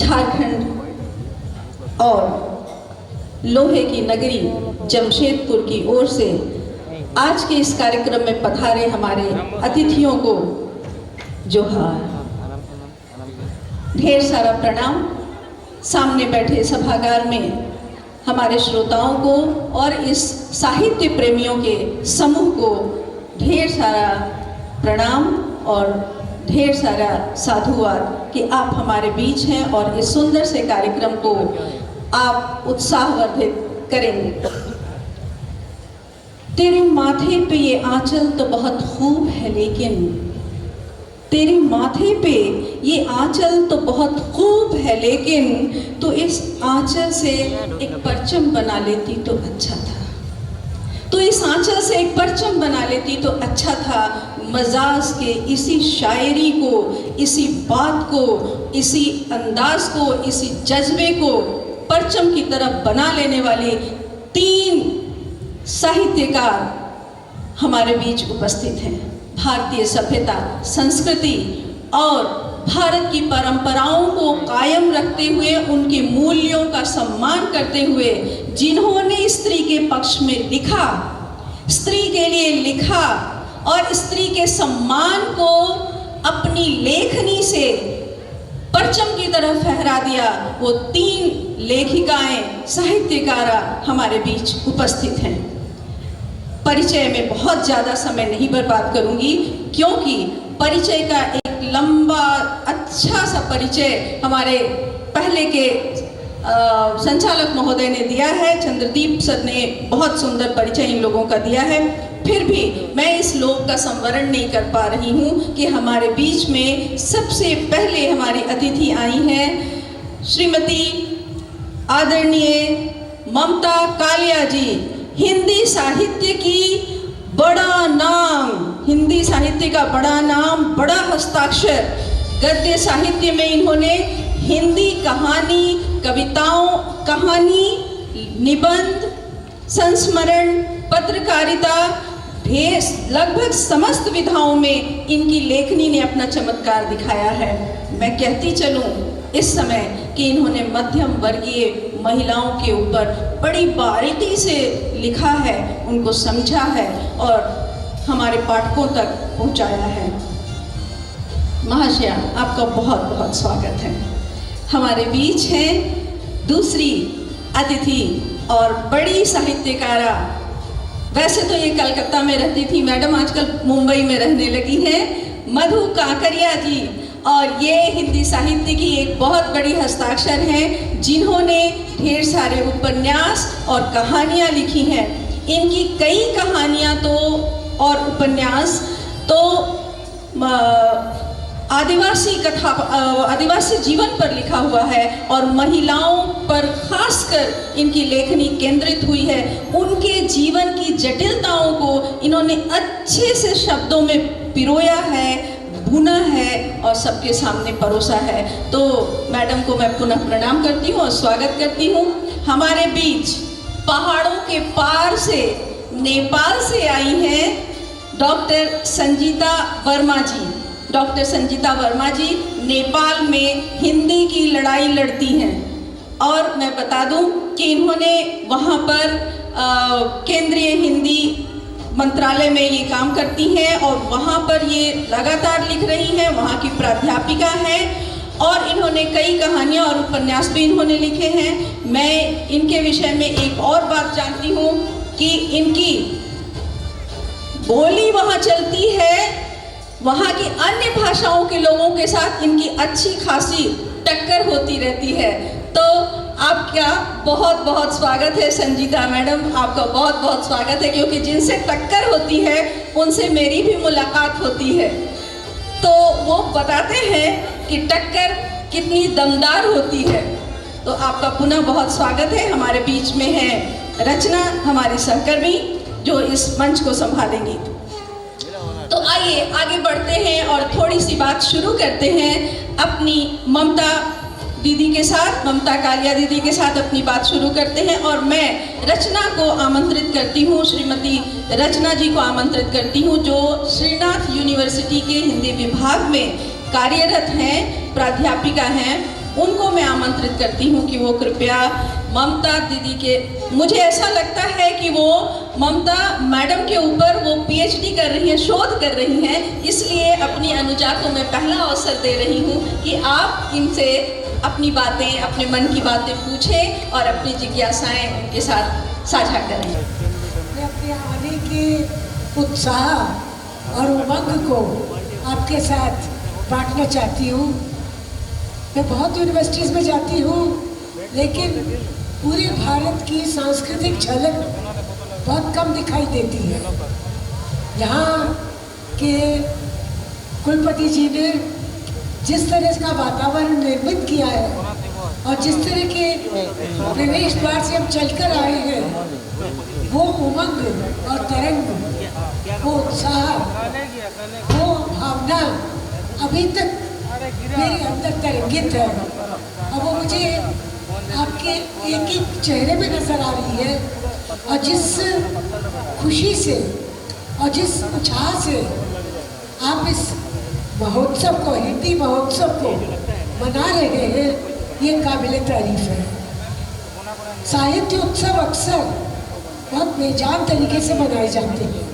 झारखंड और लोहे की नगरी जमशेदपुर की ओर से आज के इस कार्यक्रम में पधारे हमारे अतिथियों को जोहार, ढेर सारा प्रणाम। सामने बैठे सभागार में हमारे श्रोताओं को और इस साहित्य प्रेमियों के समूह को ढेर सारा प्रणाम और ढेर सारा साधुवाद कि आप हमारे बीच हैं और इस सुंदर से कार्यक्रम को आप उत्साहवर्धित करेंगे। तेरे माथे पे ये आंचल तो बहुत खूब है, लेकिन तेरे माथे पे ये आंचल तो बहुत खूब है, लेकिन तो इस आंचल से एक परचम बना लेती तो अच्छा था। तो इस आंचल से एक परचम बना लेती तो अच्छा था। मजाज के इसी शायरी को, इसी बात को, इसी अंदाज को, इसी जज्बे को परचम की तरफ बना लेने वाले 3 साहित्यकार हमारे बीच उपस्थित हैं। भारतीय सभ्यता, संस्कृति और भारत की परंपराओं को कायम रखते हुए, उनके मूल्यों का सम्मान करते हुए, जिन्होंने स्त्री के पक्ष में लिखा, स्त्री के लिए लिखा और स्त्री के सम्मान को अपनी लेखनी से परचम की तरफ फहरा दिया, वो 3 लेखिकाएं, साहित्यकारा हमारे बीच उपस्थित हैं। परिचय में बहुत ज़्यादा समय नहीं बर्बाद करूंगी, क्योंकि परिचय का एक लंबा अच्छा सा परिचय हमारे पहले के संचालक महोदय ने दिया है। चंद्रदीप सर ने बहुत सुंदर परिचय इन लोगों का दिया है। फिर भी मैं इस लोक का संवरण नहीं कर पा रही हूँ कि हमारे बीच में सबसे पहले हमारी अतिथि आई हैं श्रीमती आदरणीय ममता कालिया जी। हिंदी साहित्य की बड़ा नाम, हिंदी साहित्य का बड़ा नाम, बड़ा हस्ताक्षर। गद्य साहित्य में इन्होंने हिंदी कहानी, कविताओं, कहानी, निबंध, संस्मरण, पत्रकारिता, लगभग समस्त विधाओं में इनकी लेखनी ने अपना चमत्कार दिखाया है। मैं कहती चलूं इस समय कि इन्होंने मध्यम वर्गीय महिलाओं के ऊपर बड़ी बारीकी से लिखा है, उनको समझा है और हमारे पाठकों तक पहुंचाया है। महाशया, आपका बहुत बहुत स्वागत है। हमारे बीच हैं दूसरी अतिथि और बड़ी साहित्यकारा। वैसे तो ये कलकत्ता में रहती थी मैडम, आजकल मुंबई में रहने लगी हैं, मधु काकरिया जी। और ये हिंदी साहित्य की एक बहुत बड़ी हस्ताक्षर हैं, जिन्होंने ढेर सारे उपन्यास और कहानियाँ लिखी हैं। इनकी कई कहानियाँ तो और उपन्यास तो आदिवासी जीवन पर लिखा हुआ है और महिलाओं पर खासकर इनकी लेखनी केंद्रित हुई है। उनके जीवन की जटिलताओं को इन्होंने अच्छे से शब्दों में पिरोया है, बुना है और सबके सामने परोसा है। तो मैडम को मैं पुनः प्रणाम करती हूँ और स्वागत करती हूँ। हमारे बीच पहाड़ों के पार से, नेपाल से आई हैं डॉक्टर संजीता वर्मा जी। डॉक्टर संजीता वर्मा जी नेपाल में हिंदी की लड़ाई लड़ती हैं और मैं बता दूं कि इन्होंने वहाँ पर केंद्रीय हिंदी मंत्रालय में ये काम करती हैं और वहाँ पर ये लगातार लिख रही हैं। वहाँ की प्राध्यापिका हैं और इन्होंने कई कहानियाँ और उपन्यास भी इन्होंने लिखे हैं। मैं इनके विषय में एक और बात जानती हूँ कि इनकी बोली वहाँ चलती है, वहाँ की अन्य भाषाओं के लोगों के साथ इनकी अच्छी खासी टक्कर होती रहती है। तो आपका बहुत बहुत स्वागत है संजीता मैडम, आपका बहुत बहुत स्वागत है, क्योंकि जिनसे टक्कर होती है उनसे मेरी भी मुलाकात होती है तो वो बताते हैं कि टक्कर कितनी दमदार होती है। तो आपका पुनः बहुत स्वागत है। हमारे बीच में है रचना, हमारी सहकर्मी, जो इस मंच को संभालेंगी। तो आइए आगे बढ़ते हैं और थोड़ी सी बात शुरू करते हैं अपनी ममता दीदी के साथ, ममता कालिया दीदी के साथ अपनी बात शुरू करते हैं। और मैं रचना को आमंत्रित करती हूँ, श्रीमती रचना जी को आमंत्रित करती हूँ, जो श्रीनाथ यूनिवर्सिटी के हिंदी विभाग में कार्यरत हैं, प्राध्यापिका हैं। उनको मैं आमंत्रित करती हूँ कि वो कृपया ममता दीदी के, मुझे ऐसा लगता है कि वो ममता मैडम के ऊपर वो पीएचडी कर रही हैं, शोध कर रही हैं, इसलिए अपनी अनुजा को मैं पहला अवसर दे रही हूँ कि आप इनसे अपनी बातें, अपने मन की बातें पूछें और अपनी जिज्ञासाएं उनके साथ साझा करें। मैं अपने आने के उत्साह और उमंग को आपके साथ बांटना चाहती हूँ। मैं बहुत यूनिवर्सिटीज़ में जाती हूँ, लेकिन पूरे भारत की सांस्कृतिक झलक बहुत कम दिखाई देती है। यहाँ के कुलपति जी ने जिस तरह का वातावरण निर्मित किया है और जिस तरह के प्रवेश द्वार से हम चलकर आए हैं, वो उमंग और तरंग, वो उत्साह, वो भावना अभी तक मेरे अंदर तरंगित है और वो मुझे आपके एक एक चेहरे में नजर आ रही है। और जिस खुशी से और जिस उत्साह से आप इस महोत्सव को, हिंदी महोत्सव को मना रहे हैं, ये काबिल तारीफ है। साहित्य उत्सव अक्सर बहुत बेजान तरीके से मनाए जाते हैं,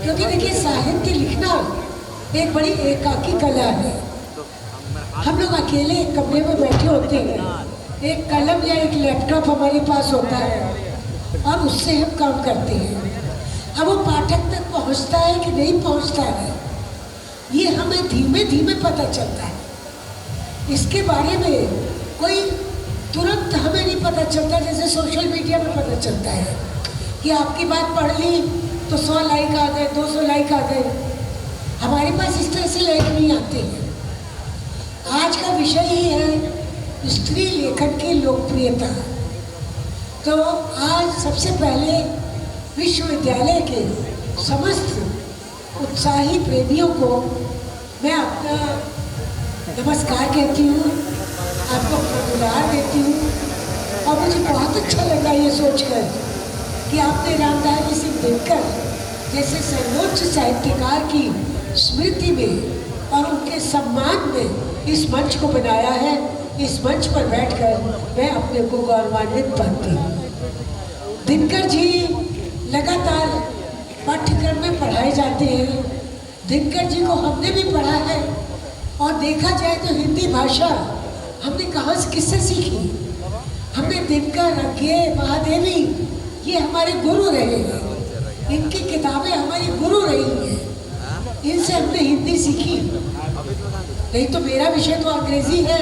क्योंकि देखिए साहित्य लिखना एक बड़ी एकाकी कला है। हम लोग अकेले एक कमरे में बैठे होते हैं, एक कलम या एक लैपटॉप हमारे पास होता है और उससे हम काम करते हैं। अब वो पाठक तक पहुंचता है कि नहीं पहुंचता है, ये हमें धीमे धीमे पता चलता है। इसके बारे में कोई तुरंत हमें नहीं पता चलता, जैसे सोशल मीडिया में पता चलता है कि आपकी बात पढ़ ली तो 100 लाइक आ गए, 200 लाइक आ गए। हमारे पास इस तरह से लाइक नहीं आते हैं। आज का विषय ही है स्त्री लेखन की लोकप्रियता। तो आज सबसे पहले विश्वविद्यालय के समस्त उत्साही प्रेमियों को मैं अपना नमस्कार कहती हूँ, आपको अपना दुलार देती हूँ। और मुझे बहुत अच्छा लगा ये सोचकर कि आपने रामधारी सिंह दिनकर जैसे सर्वोच्च साहित्यकार की स्मृति में और उनके सम्मान में इस मंच को बनाया है। इस मंच पर बैठकर मैं अपने को गौरवान्वित पाती हूँ। दिनकर जी लगातार पाठ्यक्रम में पढ़ाए जाते हैं। दिनकर जी को हमने भी पढ़ा है और देखा जाए तो हिंदी भाषा हमने कहाँ से किससे सीखी। हमने दिनकर, अज्ञे, महादेवी, ये हमारे गुरु रहे हैं। इनकी किताबें हमारी गुरु रही हैं, इनसे हमने हिंदी सीखी। नहीं तो मेरा विषय तो अंग्रेजी है,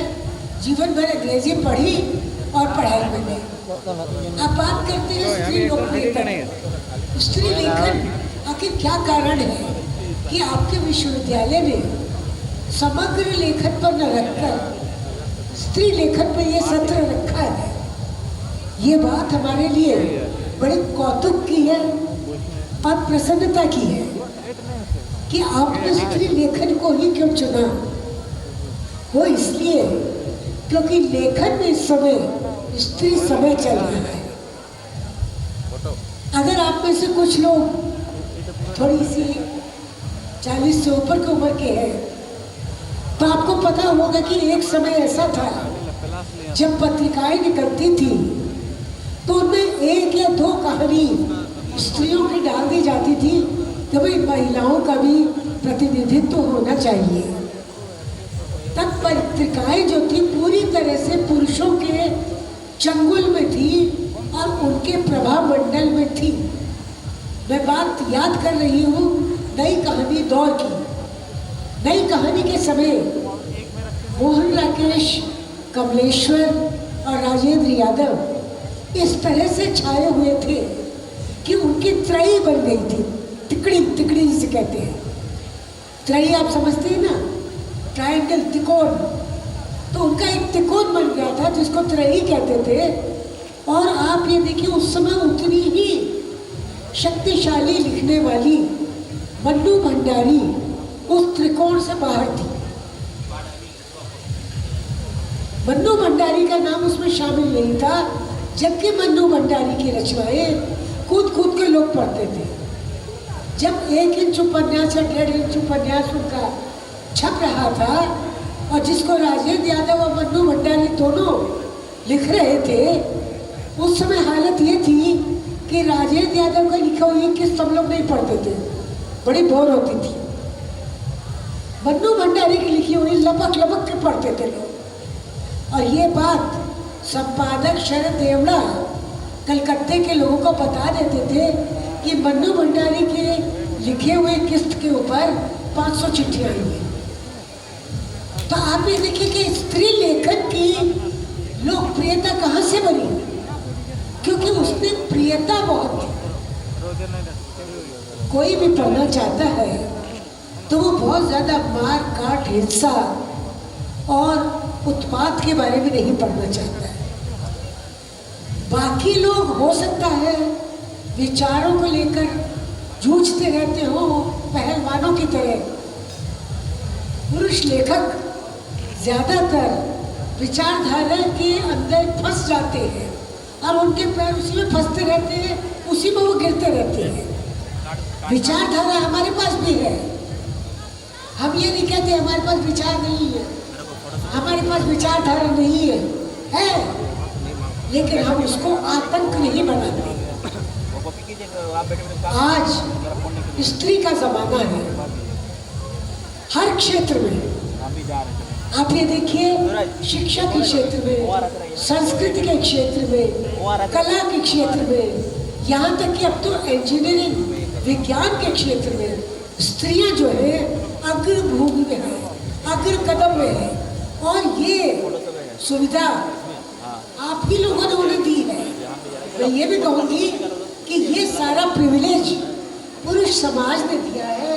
जीवन भर अंग्रेजी पढ़ी और पढ़ाई मैंने। अब बात करते हैं स्त्री लोकप्रियता, स्त्री लेखन। आखिर क्या कारण है कि आपके विश्वविद्यालय में समग्र लेखन पर न रखकर स्त्री लेखन पर यह सत्र रखा है? ये बात हमारे लिए बड़े कौतुक की है और प्रसन्नता की है कि आपने स्त्री लेखन को ही क्यों चुना। वो इसलिए क्योंकि लेखन में इस समय स्त्री समय चल रहा है। अगर आप में से कुछ लोग थोड़ी सी 40 से ऊपर की उम्र के हैं तो आपको पता होगा कि एक समय ऐसा था जब पत्रिकाएं निकलती थी तो उनमें 1 या 2 कहानी स्त्रियों की डाल दी जाती थी कि भाई महिलाओं का भी प्रतिनिधित्व होना चाहिए। तब पत्रिकाएं जो थी पूरी तरह से पुरुषों के चंगुल में थी और उनके प्रभाव मंडल में थी। मैं बात याद कर रही हूँ नई कहानी दौर की। नई कहानी के समय मोहन राकेश, कमलेश्वर और राजेंद्र यादव इस तरह से छाए हुए थे कि उनकी त्रयी बन गई थी। तिकड़ी, तिकड़ी जिसे कहते हैं। त्रयी आप समझते हैं ना, ट्रायंगल, त्रिकोण। तो उनका एक त्रिकोण बन गया था जिसको त्रयी कहते थे। और आप ये देखिए उस समय उतनी ही शक्तिशाली लिखने वाली मन्नू भंडारी उस त्रिकोण से बाहर थी। मन्नू भंडारी का नाम उसमें शामिल नहीं था, जबकि मन्नू भंडारी की रचनाएं कूद कूद के लोग पढ़ते थे। जब 1 इंच उपन्यास या 1.5 इंच उपन्यास उनका छप रहा था और जिसको राजेंद्र यादव और मन्नू भंडारी दोनों लिख रहे थे, उस समय हालत ये थी कि राजेंद्र यादव का लिखा हुई किस्त हम लोग नहीं पढ़ते थे, बड़ी बोर होती थी। मन्नू भंडारी की लिखी हुई लपक लपक के पढ़ते थे लोग। और ये बात संपादक शरद देवड़ा कलकत्ते के लोगों को बता देते थे कि मन्नू भंडारी के लिखे हुए किस्त के ऊपर 500 चिट्ठियाँ आई हैं। तो आप ये देखिए कि स्त्री लेखन की लोकप्रियता कहाँ से बनी, क्योंकि उसने प्रियता बहुत थी। कोई भी पढ़ना चाहता है तो वो बहुत ज़्यादा मार काट हिंसा और उत्पात के बारे में नहीं पढ़ना चाहता है। बाकी लोग हो सकता है विचारों को लेकर जूझते रहते हो पहलवानों की तरह। पुरुष लेखक ज़्यादातर विचारधारा के अंदर फंस जाते हैं और उनके पैर उसी में फंसते रहते हैं, उसी में वो गिरते रहते हैं। विचारधारा हमारे पास भी है, हम ये नहीं कहते हमारे पास विचार नहीं है, हमारे पास विचारधारा नहीं है, लेकिन हम उसको आतंक नहीं बनाते। आज स्त्री का जमाना है, हर क्षेत्र में आप ये देखिए, शिक्षा के क्षेत्र में, संस्कृति के क्षेत्र में, कला के क्षेत्र में, यहाँ तक कि अब तो इंजीनियरिंग विज्ञान के क्षेत्र में स्त्रियां जो है अग्रभूमि में है, अग्र कदम में है। और ये सुविधा आप ही लोगों ने उन्हें दी है। मैं ये भी कहूँगी कि ये सारा प्रिविलेज पुरुष समाज ने दिया है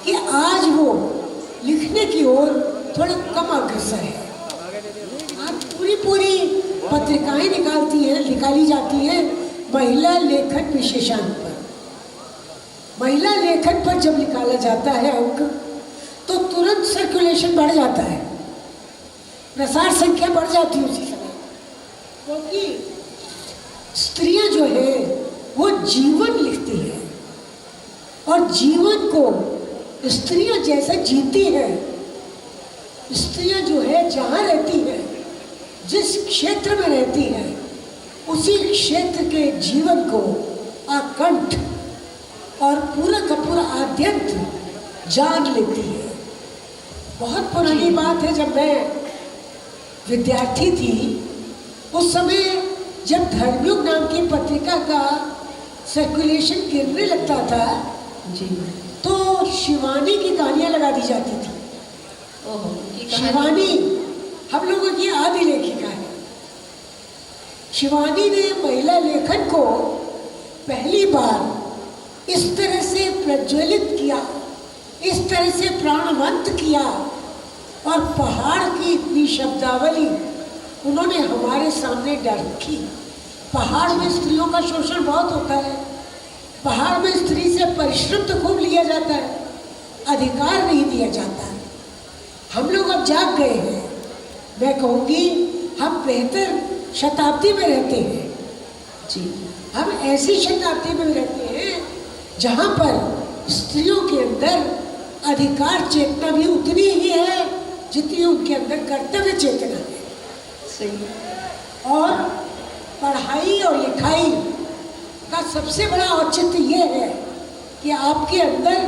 कि आज वो लिखने की ओर थोड़ा कम अग्रसर है। आप पूरी पत्रिकाएं निकाली जाती हैं महिला लेखन विशेषांक पर। महिला लेखन पर जब निकाला जाता है अंक, तो तुरंत सर्कुलेशन बढ़ जाता है, प्रसार संख्या बढ़ जाती है उसी समय, क्योंकि स्त्रियां जो है वो जीवन लिखती है और जीवन को स्त्रियां जैसे जीती है, स्त्रियां जो है जहाँ रहती है, जिस क्षेत्र में रहती है, उसी क्षेत्र के जीवन को आकंठ और पूरा का पूरा आद्यंत जान लेती है। बहुत पुरानी बात है, जब मैं विद्यार्थी थी उस समय जब धर्मयुग नाम की पत्रिका का सर्कुलेशन गिरने लगता था जी, तो शिवानी की कहानियाँ लगा दी जाती थी। शिवानी हम लोगों की आदि लेखिका है। शिवानी ने महिला लेखन को पहली बार इस तरह से प्रज्वलित किया, इस तरह से प्राणवंत किया, और पहाड़ की इतनी शब्दावली उन्होंने हमारे सामने डाल रखी। पहाड़ में स्त्रियों का शोषण बहुत होता है, पहाड़ में स्त्री से परिश्रम तो खूब लिया जाता है, अधिकार नहीं दिया जाता है। हम लोग अब जाग गए हैं। मैं कहूँगी हम बेहतर शताब्दी में रहते हैं जी। हम ऐसी शताब्दी में रहते हैं जहाँ पर स्त्रियों के अंदर अधिकार चेतना भी उतनी ही है जितनी उनके अंदर कर्तव्य चेतना है। सही। और पढ़ाई और लिखाई का सबसे बड़ा औचित्य ये है कि आपके अंदर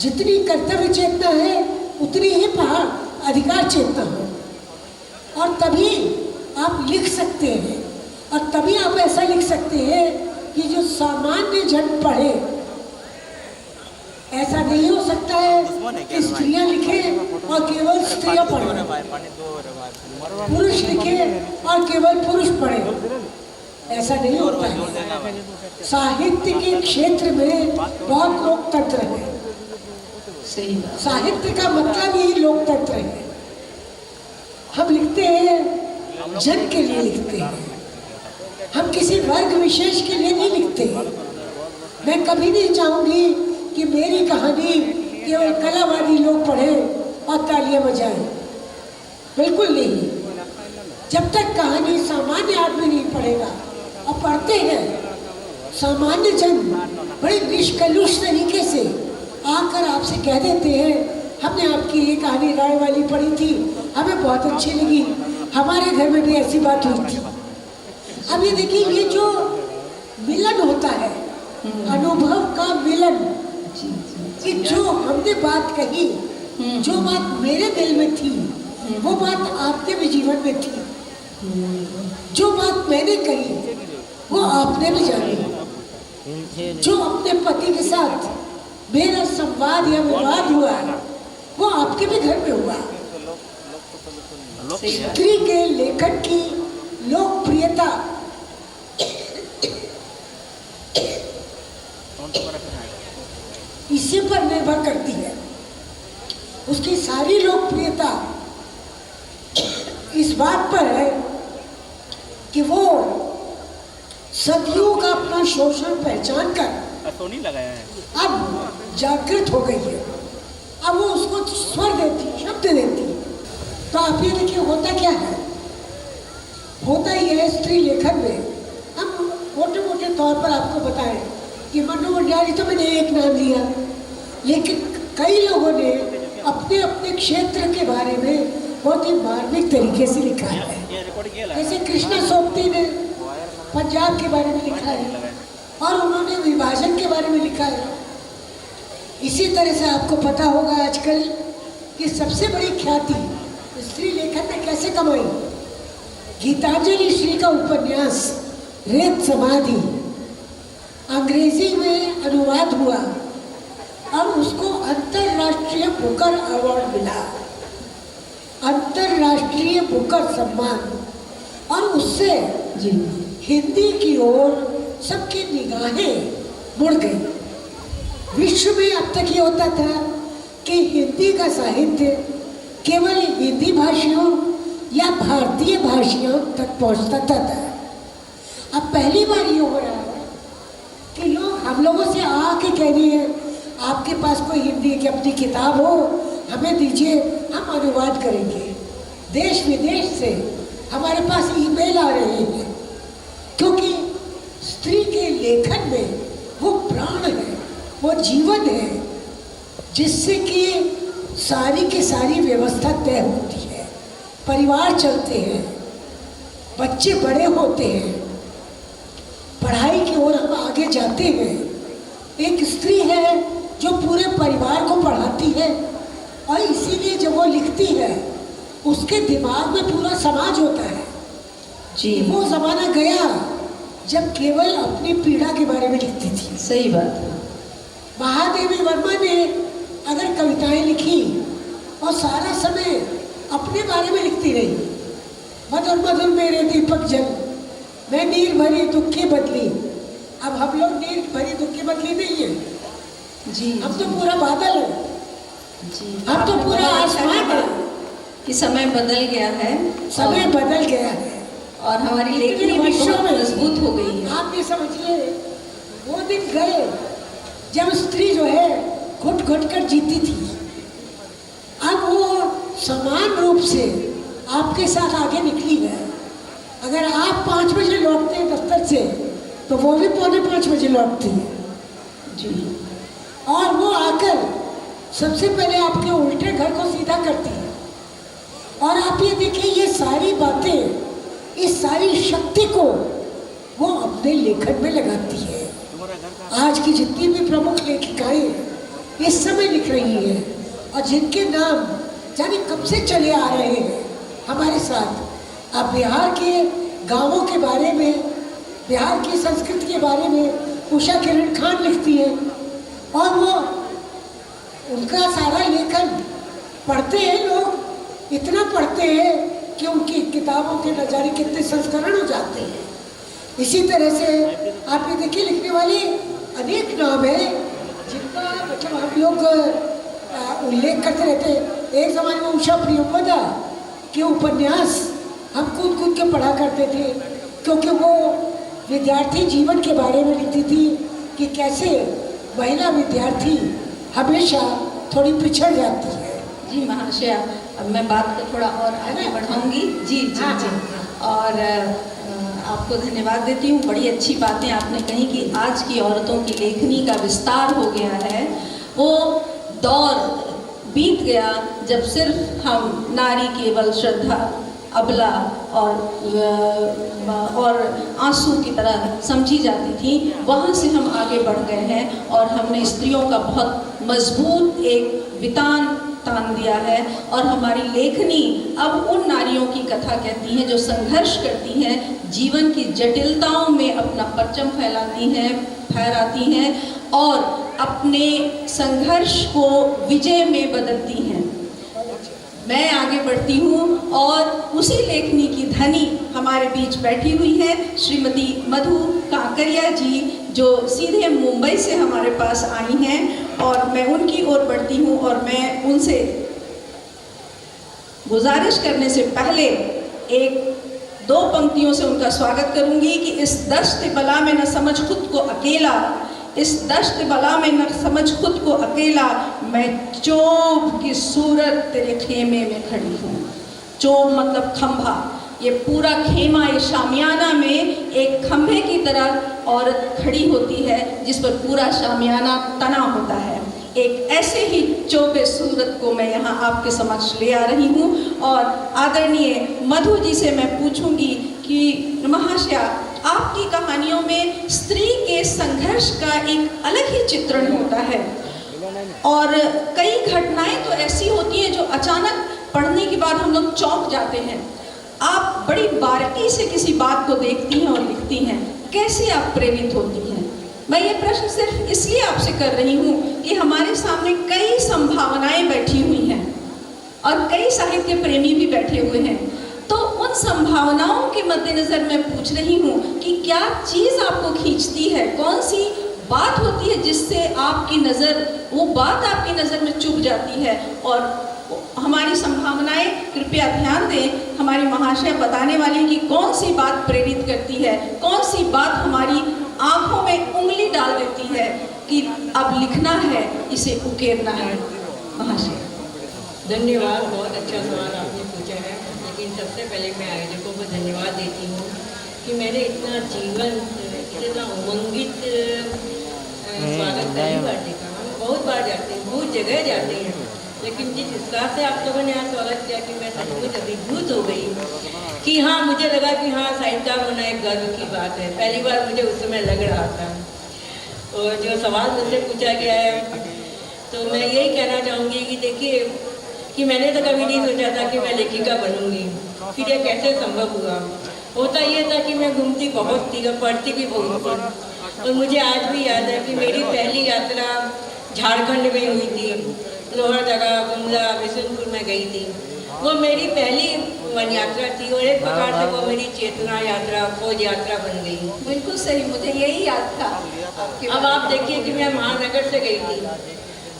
जितनी कर्तव्य चेतना है उतनी ही अधिकार चेतना हो, और तभी आप लिख सकते हैं, और तभी आप ऐसा लिख सकते हैं कि जो सामान्य जन पढ़े। ऐसा नहीं हो सकता है कि स्त्रियां लिखें और केवल स्त्रियां पढ़ें, पुरुष लिखें और केवल पुरुष पढ़ें, ऐसा नहीं होता है। साहित्य के क्षेत्र में बहुत लोकतंत्र है। साहित्य का मतलब ही लोकतंत्र है। हम लिखते हैं जन के लिए लिखते हैं, हम किसी वर्ग विशेष के लिए नहीं लिखते। मैं कभी नहीं चाहूँगी कि मेरी कहानी केवल कलावादी लोग पढ़ें और तालियां बजाएं, बिल्कुल नहीं। जब तक कहानी सामान्य आदमी नहीं पढ़ेगा, और पढ़ते हैं सामान्य जन बड़े निष्कलुष तरीके से आकर आपसे कह देते हैं हमने आपकी ये कहानी राय वाली पढ़ी थी, हमें बहुत अच्छी लगी। हमारे घर में भी ऐसी बात हुई थी। अब ये देखिए, ये जो मिलन होता है, अनुभव का मिलन, कि जो हमने बात कही, जो बात मेरे दिल में थी, वो बात आपके भी जीवन में थी। जो बात मैंने कही वो आपने भी जानी। जो अपने पति के साथ मेरा संवाद या विवाद हुआ वो आपके भी घर में हुआ। स्त्री के लेखन की लोकप्रियता इसी पर निर्भर करती है। उसकी सारी लोकप्रियता इस बात पर है कि वो सदियों का अपना शोषण पहचान कर तो नहीं लगाया है, अब जागृत हो गई है। अब वो उसको स्वर देती, शब्द देती। तो आप ये देखिए, होता क्या है, होता ही है स्त्री लेखन में। हम मोटे मोटे तौर पर आपको बताएं कि मनु भंडारी तो मैंने एक नाम लिया, लेकिन कई लोगों ने अपने अपने क्षेत्र के बारे में बहुत ही मार्मिक तरीके से लिखा है। जैसे कृष्णा सोपती ने पंजाब के बारे में लिखा है और उन्होंने विभाजन के बारे में लिखा है। इसी तरह से आपको पता होगा आजकल कि सबसे बड़ी ख्याति स्त्री लेखन में कैसे कमाई। गीतांजलि श्री का उपन्यास रेत समाधि अंग्रेजी में अनुवाद हुआ और उसको अंतर्राष्ट्रीय बुकर अवार्ड मिला, अंतर्राष्ट्रीय बुकर सम्मान। और उससे हिंदी की ओर सबकी निगाहें मुड़ गई। विश्व में अब तक ये होता था कि हिंदी का साहित्य केवल हिंदी भाषियों या भारतीय भाषियों तक पहुंचता था। अब पहली बार ये हो रहा है कि लोग हम लोगों से आके कह रहे हैं, आपके पास कोई हिंदी की अपनी किताब हो हमें दीजिए, हम अनुवाद करेंगे। देश विदेश से हमारे पास ईमेल आ रहे हैं, क्योंकि स्त्री के लेखन में वो प्राण है, वो जीवन है, जिससे कि सारी की सारी व्यवस्था तय होती है, परिवार चलते हैं, बच्चे बड़े होते हैं, पढ़ाई की ओर हम आगे जाते हैं। एक स्त्री है जो पूरे परिवार को पढ़ाती है और इसीलिए जब वो लिखती है उसके दिमाग में पूरा समाज होता है जी। वो जमाना गया जब केवल अपनी पीड़ा के बारे में लिखती थी। सही बात है। महादेवी वर्मा ने अगर कविताएं लिखी और सारा समय अपने बारे में लिखती रही, मधुर मधुर मेरे दीपक जल, मैं नीर भरी दुखी बदली। अब हम लोग नीर भरी दुखी बदली नहीं है जी, हम तो पूरा बादल है जी, हम तो पूरा आसमान है कि समय बदल गया है, समय बदल गया है और हमारी लेखनी भी बहुत मजबूत हो गई है। आप ये समझिए, वो दिन गए जब स्त्री जो है घुट घुट कर जीती थी। अब वो समान रूप से आपके साथ आगे निकली है। अगर आप 5 बजे लौटते हैं दफ्तर से तो वो भी 4:45 बजे लौटती है जी। और वो आकर सबसे पहले आपके उल्टे घर को सीधा करती है। और आप ये देखिए, ये सारी बातें, इस सारी शक्ति को वो अपने लेखन में लगाती है। आज की जितनी भी प्रमुख लेखिकाएं इस समय लिख रही हैं और जिनके नाम जाने कब से चले आ रहे हैं हमारे साथ। आप बिहार के गांवों के बारे में, बिहार की संस्कृति के बारे में उषा किरण खान लिखती है और वो उनका सारा लेखन पढ़ते हैं लोग, इतना पढ़ते हैं कि उनकी किताबों के न जाने कितने संस्करण हो जाते हैं। इसी तरह से आप ये देखिए, लिखने वाले अनेक नाम हैं जिनका मतलब हम लोग उल्लेख करते रहते हैं। एक ज़माने में उषा प्रियंवदा के उपन्यास हम कूद कूद के पढ़ा करते थे, क्योंकि वो विद्यार्थी जीवन के बारे में लिखती थी कि कैसे महिला विद्यार्थी हमेशा थोड़ी पिछड़ जाती है। जी महाशया, अब मैं बात को थोड़ा और आगे बढ़ाऊंगी। जी जी हाँ, जी। और आपको धन्यवाद देती हूँ। बड़ी अच्छी बातें आपने कही कि आज की औरतों की लेखनी का विस्तार हो गया है। वो दौर बीत गया जब सिर्फ हम नारी केवल श्रद्धा, अबला और आंसू की तरह समझी जाती थी, वहाँ से हम आगे बढ़ गए हैं और हमने स्त्रियों का बहुत मजबूत एक वितान तान दिया है। और हमारी लेखनी अब उन नारियों की कथा कहती है जो संघर्ष करती हैं, जीवन की जटिलताओं में अपना परचम फहराती हैं और अपने संघर्ष को विजय में बदलती हैं। मैं आगे बढ़ती हूँ और उसी लेखनी की धनी हमारे बीच बैठी हुई है श्रीमती मधु काकरिया जी, जो सीधे मुंबई से हमारे पास आई हैं। और मैं उनकी ओर बढ़ती हूँ और मैं उनसे गुजारिश करने से पहले एक दो पंक्तियों से उनका स्वागत करूंगी कि इस दश्त बला में न समझ खुद को अकेला, इस दश्त बला में न समझ खुद को अकेला, मैं चोब की सूरत तेरे खेमे में खड़ी हूँ। चोब मतलब खंभा, ये पूरा खेमा, ये शामियाना में एक खंभे की तरह औरत खड़ी होती है जिस पर पूरा शामियाना तना होता है। एक ऐसे ही चोबे सूरत को मैं यहाँ आपके समक्ष ले आ रही हूँ और आदरणीय मधु जी से मैं पूछूंगी कि महाशया, आपकी कहानियों में स्त्री के संघर्ष का एक अलग ही चित्रण होता है और कई घटनाएं तो ऐसी होती हैं जो अचानक पढ़ने के बाद हम लोग चौंक जाते हैं। आप बड़ी बारीकी से किसी बात को देखती हैं और लिखती हैं, कैसे आप प्रेरित होती हैं? मैं ये प्रश्न सिर्फ इसलिए आपसे कर रही हूँ कि हमारे सामने कई संभावनाएं बैठी हुई हैं और कई साहित्य प्रेमी भी बैठे हुए हैं। तो उन संभावनाओं के मद्देनजर मैं पूछ रही हूँ कि क्या चीज़ आपको खींचती है, कौन सी बात होती है जिससे आपकी नज़र, वो बात आपकी नज़र में चुभ जाती है। और हमारी संभावनाएं कृपया ध्यान दें, हमारी महाशय बताने वाली कि कौन सी बात प्रेरित करती है, कौन सी बात हमारी आंखों में उंगली डाल देती है कि अब लिखना है, इसे उकेरना है। महाशय धन्यवाद, बहुत अच्छा सवाल आपने पूछा है। लेकिन सबसे पहले मैं आयोजकों को धन्यवाद देती हूँ कि मैंने इतना जीवन, इतना उमंगित स्वागत पहली बार देखा। हम बहुत बार जाते हैं, बहुत जगह जाते हैं, लेकिन जिस हिसाब से आप लोगों ने यहाँ स्वागत किया कि मैं सचमुच अभिभूत हो गई कि हाँ, मुझे लगा कि हाँ, साहित्यकार होना एक गर्व की बात है। पहली बार मुझे उस समय लग रहा था। और जो सवाल मुझसे पूछा गया है, तो मैं यही कहना चाहूँगी कि देखिए कि मैंने तो कभी नहीं सोचा था कि मैं लेखिका बनूंगी। फिर ये कैसे संभव हुआ? होता ये था कि मैं घूमती बहुत थी और पढ़ती भी बहुत थी। और मुझे आज भी याद है कि मेरी पहली यात्रा झारखंड में हुई थी। लोहरदगा, गुमला, बिशुनपुर में गई थी। वो मेरी पहली वन यात्रा थी और एक प्रकार से वो मेरी चेतना यात्रा, खोज यात्रा बन गई। बिल्कुल सही, मुझे यही याद था। अब आप देखिए कि मैं महानगर से गई थी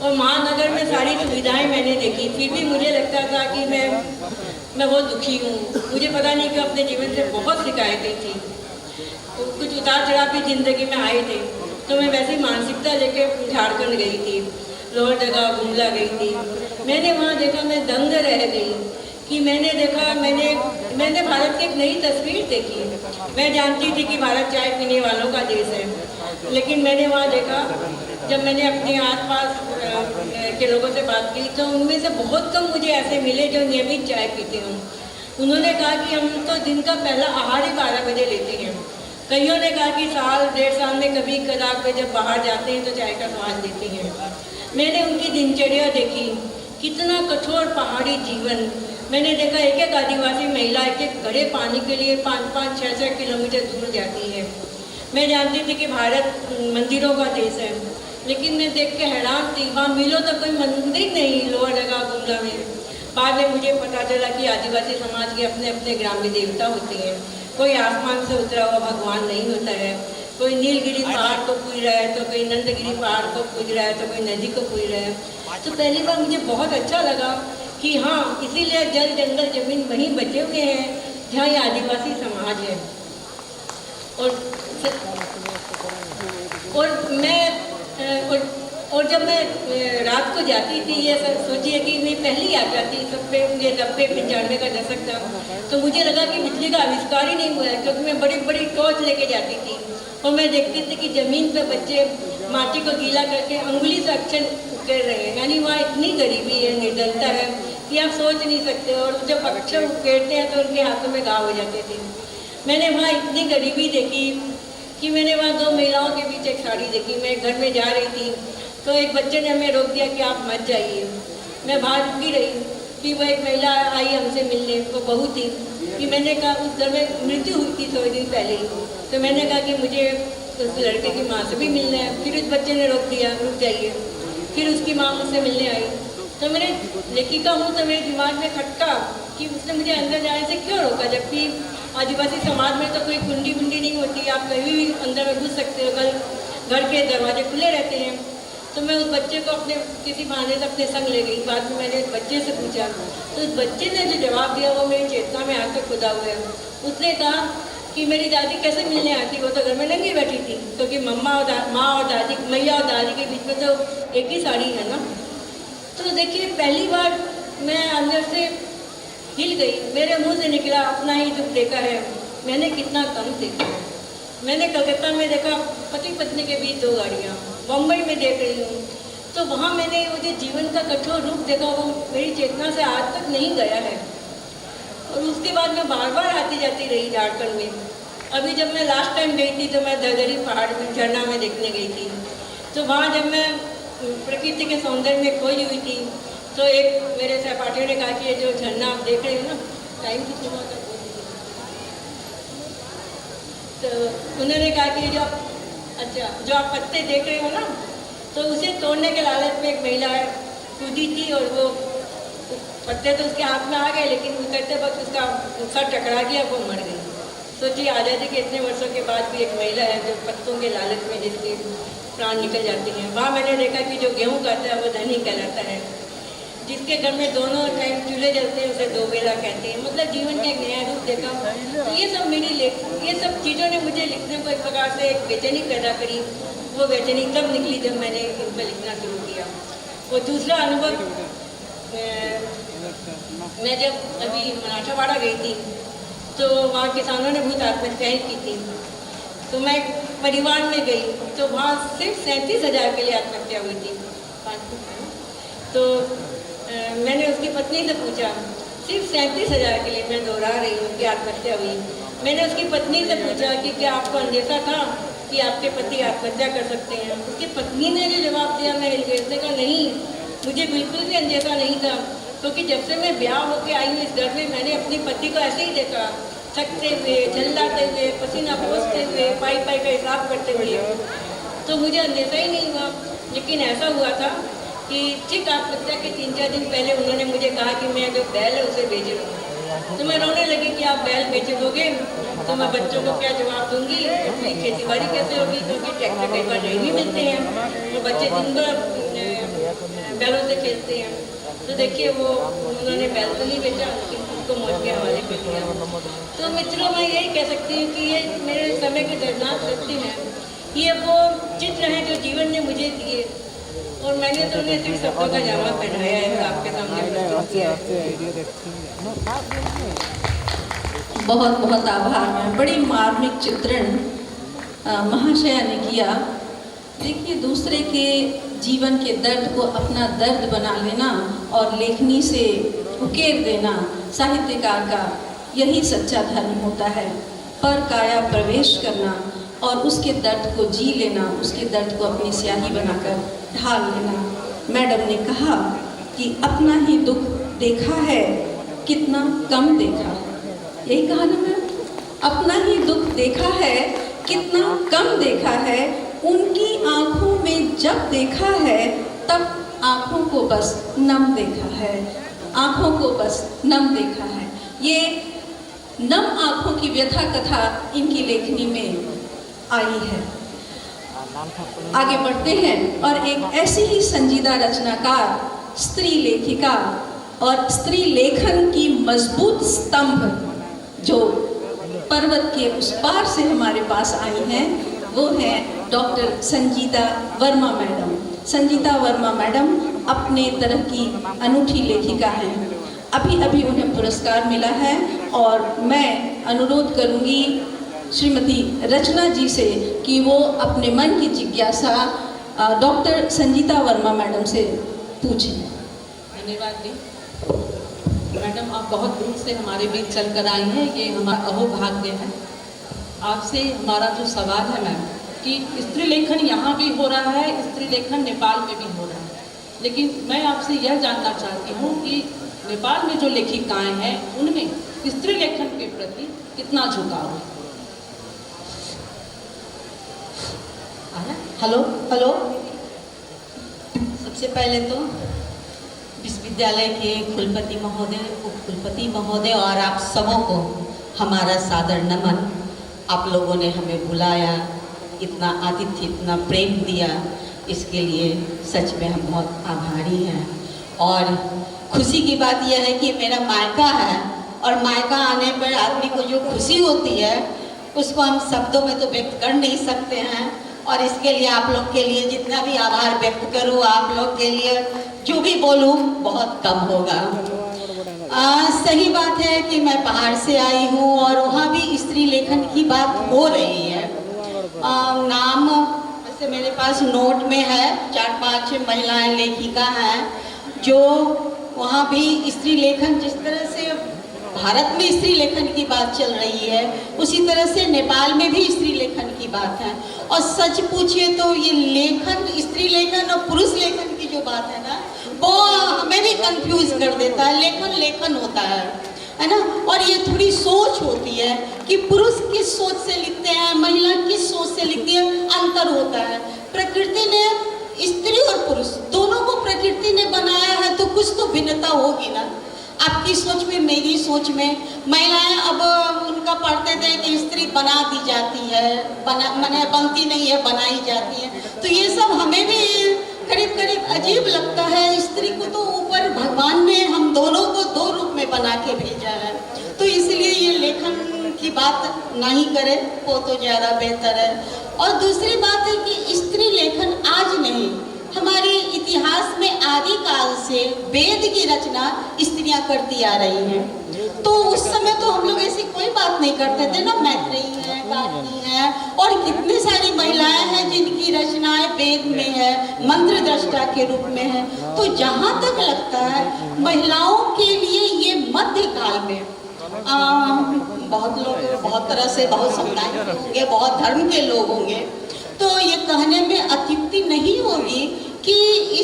और महानगर में सारी सुविधाएं मैंने देखी, फिर भी मुझे लगता था कि मैं बहुत दुखी हूँ। मुझे पता नहीं कि अपने जीवन से बहुत शिकायतें थी, कुछ उतार चढ़ाव भी जिंदगी में आए थे। तो मैं वैसी मानसिकता लेके झारखंड गई थी, लोहरदगा, गुमला गई थी। मैंने वहाँ देखा, मैं दंग रह गई कि मैंने देखा, मैंने भारत की एक नई तस्वीर देखी। मैं जानती थी कि भारत चाय पीने वालों का देश है, लेकिन मैंने वहाँ देखा, जब मैंने अपने आसपास के लोगों से बात की तो उनमें से बहुत कम मुझे ऐसे मिले जो नियमित चाय पीते हों। उन्होंने कहा कि हम तो दिन का पहला आहार ही 12 बजे लेते हैं। कईयों ने कहा कि साल 1.5 साल में कभी कदार पे जब बाहर जाते हैं तो चाय का स्वाद लेते हैं। मैंने उनकी दिनचर्या देखी, कितना कठोर पहाड़ी जीवन। मैंने देखा एक एक आदिवासी महिला एक एक घड़े पानी के लिए 5-5, 6-6 किलोमीटर दूर जाती है। मैं जानती थी कि भारत मंदिरों का देश है, लेकिन मैं देख के हैरान थी, वहाँ मिलो तो कोई मंदिर नहीं लोहरदगा, गुमला में। बाद में मुझे पता चला कि आदिवासी समाज के अपने अपने ग्राम्य देवता होते हैं। कोई आसमान से उतरा हुआ भगवान नहीं होता है। कोई नीलगिरी पहाड़ को पूज रहा है, तो कोई नंदगिरी पहाड़ को पूज रहा है, तो कोई नदी को पूज रहा है। तो पहली बार मुझे बहुत अच्छा लगा कि हाँ, इसीलिए जल, जंगल, जमीन वहीं बचे हुए हैं जहाँ ये आदिवासी समाज है। और जब मैं रात को जाती थी, ये सब सोचिए कि मेरी पहली यात्रा थी, सब पे ये 90-95 का दशक था, तो मुझे लगा कि बिजली का आविष्कार ही नहीं हुआ है, क्योंकि मैं बड़ी बड़ी टॉर्च लेके जाती थी और मैं देखती थी कि ज़मीन पे बच्चे माटी को गीला करके अंगुली से अक्षर उकेड़ रहे हैं, यानी वहाँ इतनी गरीबी है, निर्धनता है कि आप सोच नहीं सकते। और जब अक्षर उकेड़ते हैं तो उनके हाथों में घाव हो जाते थे। मैंने वहाँ इतनी गरीबी देखी कि मैंने वहाँ दो महिलाओं के बीच एक साड़ी देखी। मैं घर में जा रही थी तो एक बच्चे ने हमें रोक दिया कि आप मत जाइए। मैं बाहर रुकी रही कि वो एक महिला आई हमसे मिलने, वो बहू थी। कि मैंने कहा, उस घर में मृत्यु हुई थी थोड़े दिन पहले ही, तो मैंने कहा कि मुझे उस लड़के की माँ से भी मिलना है। फिर उस बच्चे ने रोक दिया, रुक जाइए। फिर उसकी माँ मुझसे मिलने आई। तो मैंने लेखिका हूँ तो मेरे दिमाग में खटका कि उसने मुझे अंदर जाने से क्यों रोका, जबकि आदिवासी समाज में तो कोई कुंडी वुंडी नहीं होती, आप कहीं भी अंदर में घुस सकते हो, घर के दरवाजे खुले रहते हैं। तो मैं उस बच्चे को अपने किसी बहाने से अपने संग ले गई। बाद में मैंने उस बच्चे से पूछा तो उस बच्चे ने जो जवाब दिया वो मेरी चेतना में आज तक खुदा हुआ है। उसने कहा कि मेरी दादी कैसे मिलने आती, वो तो घर में नंगी बैठी थी, क्योंकि माँ और दादी, मैया और दादी के बीच में तो एक ही साड़ी है ना। तो देखिए, पहली बार मैं अंदर से हिल गई। मेरे मुंह से निकला, अपना ही दुख देखा है मैंने कितना कम देखा है। मैंने कलकत्ता में देखा पति पत्नी के बीच दो गाड़ियाँ, बम्बई में देख रही हूँ, तो वहाँ मैंने वो जो जीवन का कठोर रूप देखा वो मेरी चेतना से आज तक नहीं गया है। और उसके बाद मैं बार बार आती जाती रही झारखंड में। अभी जब मैं लास्ट टाइम गई थी तो मैं दरदरी पहाड़ में झरना में देखने गई थी। तो वहाँ जब मैं प्रकृति के सौंदर्य में खोई हुई थी तो एक मेरे सहपाठियों ने कहा कि ये जो झरना आप देख रहे हो ना, टाइम कितना हुआ था, तो उन्होंने कहा कि जो आप पत्ते देख रहे हो ना, तो उसे तोड़ने के लालच में एक महिला कूदी थी और वो पत्ते तो उसके हाथ में आ गए, लेकिन उतरते वक्त उसका सर टकरा गया, वो मर गई। सोचिए, आज़ादी के इतने वर्षों के बाद भी एक महिला है जो पत्तों के लालच में जिसके प्राण निकल जाते हैं। वहाँ मैंने देखा कि जो गेहूँ खाता है वो धनी कहलाता है, जिसके घर में दोनों टाइम चूल्हे जलते हैं उसे दो बेला कहते हैं। मतलब जीवन का एक नया रूप देखा। तो ये सब ये सब चीज़ों ने मुझे लिखने को एक प्रकार से एक बेचैनी पैदा करी। वो बेचैनी तब निकली जब मैंने इन पर लिखना शुरू किया। वो दूसरा अनुभव, मैं जब अभी मराठावाड़ा गई थी तो वहाँ किसानों ने बहुत आत्महत्याएँ की थी। तो मैं परिवार में गई तो वहाँ सिर्फ 37,000 के लिए आत्महत्या हुई थी। तो मैंने उसकी पत्नी से पूछा, सिर्फ 37,000 के लिए, मैं दोहरा रही हूँ कि आत्महत्या हुई। मैंने उसकी पत्नी से पूछा कि क्या आपको अंदेशा था कि आपके पति आत्महत्या कर सकते हैं? उसकी पत्नी ने जो जवाब दिया, मैं हिल का नहीं, मुझे बिल्कुल भी अंदेशा नहीं था, क्योंकि जब से मैं ब्याह होकर आई हूँ इस घर में, मैंने अपने पति को ऐसे ही देखा, थकते हुए, झल्लाते हुए, पसीना पोंछते हुए, पाई का हिसाब करते हुए। तो मुझे अंदेशा ही नहीं हुआ। लेकिन ऐसा हुआ था कि ठीक आत्महत्या के 3-4 दिन पहले उन्होंने मुझे कहा कि मैं जो बैल है उसे बेच लूँगा। तो मैं रोने लगी कि आप बैल बेच दोगे तो मैं बच्चों को क्या जवाब दूंगी, अपनी खेती बाड़ी कैसे होगी, क्योंकि ट्रैक्टर कई बार नहीं भी मिलते हैं, तो बच्चे दिन भर बैलों से खेलते हैं। तो देखिए, वो उन्होंने बैल तो नहीं बेचा, उनको मौत के हवाले कर दिया। तो मित्रों, मैं यही कह सकती हूँ कि ये मेरे समय के दर्दनाक सत्य हैं। ये वो चित्र हैं जो जीवन ने मुझे दिए और मैंने तो उन्हें सिर्फ शब्दों का जामा पहनाया है और आपके सामने प्रस्तुत किया है। बहुत बहुत आभार मैम, बड़ी मार्मिक चित्रण महाशया ने किया। देखिए, दूसरे के जीवन के दर्द को अपना दर्द बना लेना और लेखनी से उकेर देना साहित्यकार का यही सच्चा धर्म होता है। पर काया प्रवेश करना और उसके दर्द को जी लेना, उसके दर्द को अपनी स्याही बनाकर ढाल लेना। मैडम ने कहा कि अपना ही दुख देखा है, कितना कम देखा। यही कहा ना मैम, अपना ही दुख देखा है, कितना कम देखा है। उनकी आंखों में जब देखा है तब आंखों को बस नम देखा है, आंखों को बस नम देखा है। ये नम आंखों की व्यथा कथा इनकी लेखनी में आई है। आगे बढ़ते हैं और एक ऐसी ही संजीदा रचनाकार, स्त्री लेखिका और स्त्री लेखन की मजबूत स्तंभ जो पर्वत के उस पार से हमारे पास आई हैं, वो है doctor Sanjita Verma madam. Sanjita Verma madam अपने तरह की अनूठी लेखिका हैं। अभी अभी उन्हें पुरस्कार मिला है और मैं अनुरोध करूंगी श्रीमती रचना जी से कि वो अपने मन की जिज्ञासा डॉक्टर संजीता वर्मा मैडम से पूछें। धन्यवाद दी। मैडम, आप बहुत दूर से हमारे बीच चल कर आई हैं, ये हमारा अहोभाग्य है। आपसे हमारा जो सवाल है मैम, कि स्त्री लेखन यहाँ भी हो रहा है, स्त्री लेखन नेपाल में भी हो रहा है, लेकिन मैं आपसे यह जानना चाहती हूँ कि नेपाल में जो लेखिकाएं हैं उनमें स्त्री लेखन के प्रति कितना झुकाव है? हेलो हेलो, सबसे पहले तो विश्वविद्यालय के कुलपति महोदय, उप कुलपति महोदय और आप सबों को हमारा सादर नमन। आप लोगों ने हमें बुलाया, इतना आतिथ्य, इतना प्रेम दिया, इसके लिए सच में हम बहुत आभारी हैं। और खुशी की बात यह है कि मेरा मायका है, और मायका आने पर आदमी को जो खुशी होती है उसको हम शब्दों में तो व्यक्त कर नहीं सकते हैं। और इसके लिए आप लोग के लिए जितना भी आभार व्यक्त करूँ, आप लोग के लिए जो भी बोलूँ बहुत कम होगा। सही बात है कि मैं पहाड़ से आई हूँ और वहाँ भी स्त्री लेखन की बात हो रही है। नाम वैसे मेरे पास नोट में है, 4-5 महिलाएं लेखिका हैं जो वहाँ भी स्त्री लेखन, जिस तरह से भारत में स्त्री लेखन की बात चल रही है उसी तरह से नेपाल में भी स्त्री लेखन की बात है। और सच पूछिए तो ये लेखन, स्त्री लेखन और पुरुष लेखन की जो बात है ना, वो हमें भी कंफ्यूज कर देता है। लेखन लेखन होता है ना, और ये थोड़ी सोच होती है कि पुरुष किस सोच से लिखते हैं, महिला किस सोच से लिखती है, अंतर होता है। प्रकृति ने स्त्री और पुरुष दोनों को प्रकृति ने बनाया है तो कुछ तो भिन्नता होगी ना। आपकी सोच में, मेरी सोच में, महिलाएं अब उनका पढ़ते थे कि स्त्री बना दी जाती है, माने बनती नहीं है, बनाई जाती है। तो ये सब हमें भी करीब करीब अजीब लगता है। स्त्री को तो ऊपर भगवान ने हम दोनों को 2 रूप में बना के भेजा है, तो इसलिए ये लेखन की बात नहीं करे वो तो ज़्यादा बेहतर है। और दूसरी बात है कि स्त्री लेखन आज नहीं, हमारे इतिहास में आदि काल से वेद की रचना स्त्रियां करती आ रही हैं। तो उस समय तो हम लोग ऐसी कोई बात नहीं करते थे ना। मैत्रेयी है, गार्गी है, और कितनी सारी महिलाएं हैं जिनकी रचनाएं वेद में है, मंत्र दृष्टा के रूप में है। तो जहाँ तक लगता है महिलाओं के लिए ये मध्यकाल में बहुत लोग, बहुत तरह से, बहुत समुदाय के होंगे, बहुत धर्म के लोग होंगे, तो ये कहने में अत्युक्ति नहीं होगी कि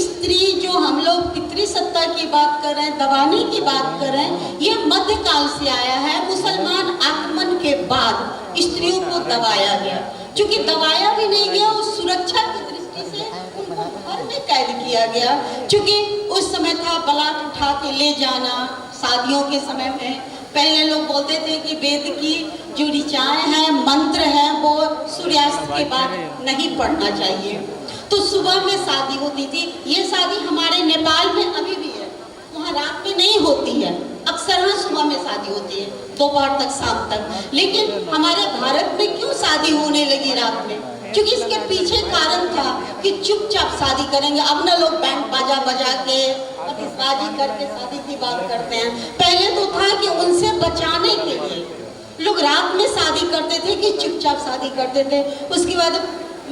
स्त्री जो हम लोग पितृसत्ता की बात कर रहे हैं, दबाने की बात कर रहे हैं, ये मध्यकाल से आया है। मुसलमान आक्रमण के बाद स्त्रियों को दबाया गया, क्योंकि दबाया भी नहीं गया, उस सुरक्षा की दृष्टि से उनको घर में कैद किया गया। क्योंकि उस समय था बलात् उठा के ले जाना। शादियों के समय में पहले लोग बोलते थे कि वेद की जो ऋचाएं हैं, मंत्र हैं, वो सूर्यास्त के बाद नहीं पढ़ना चाहिए। तो सुबह में शादी होती थी। ये शादी हमारे नेपाल में अभी भी है, वहाँ रात में नहीं होती है, अक्सर वहाँ सुबह में शादी होती है, दोपहर तक, शाम तक। लेकिन हमारे भारत में क्यों शादी होने लगी रात में? क्योंकि इसके पीछे कारण था कि चुपचाप शादी करेंगे। अब ना लोग बैंड बाजा बजा के आतिशबाजी करके शादी की बात करते हैं। पहले तो था कि उनसे बचाने के लिए लोग रात में शादी करते थे, कि चुपचाप शादी करते थे। उसके बाद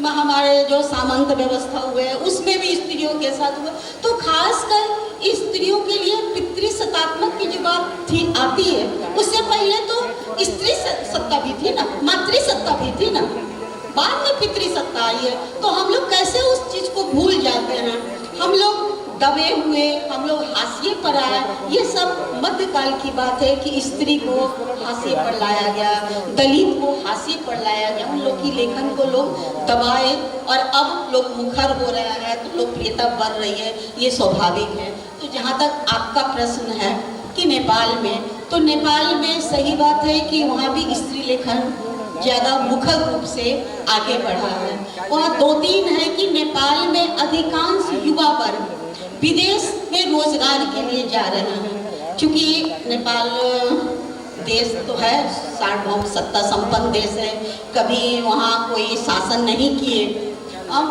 हमारे जो सामंत व्यवस्था हुए उसमें भी स्त्रियों के साथ हुआ। तो खासकर स्त्रियों के लिए पितृसत्तात्मक की जो बात थी आती है, उससे पहले तो स्त्री सत्ता भी थी ना, मातृसत्ता भी थी ना, बाद में पितृसत्ता आई है। तो हम लोग कैसे उस चीज को भूल जाते हैं? हम लोग दबे हुए, हम लोग हाशिए पर आए। ये सब मध्यकाल की बात है कि स्त्री को हाशिए पर लाया गया, दलित को हाशिए पर लाया गया, उन लोग की लेखन को लोग दबाए, और अब लोग मुखर हो रहा है तो लोकप्रियता बढ़ रही है, ये स्वाभाविक है। तो जहाँ तक आपका प्रश्न है कि नेपाल में, तो नेपाल में सही बात है कि वहाँ भी स्त्री लेखन ज़्यादा मुखर रूप से आगे बढ़ा है। वहाँ 2-3 है कि नेपाल में अधिकांश युवा वर्ग विदेश में रोजगार के लिए जा रहे हैं। क्योंकि नेपाल देश तो है, सार्वभौम सत्ता संपन्न देश है, कभी वहाँ कोई शासन नहीं किए,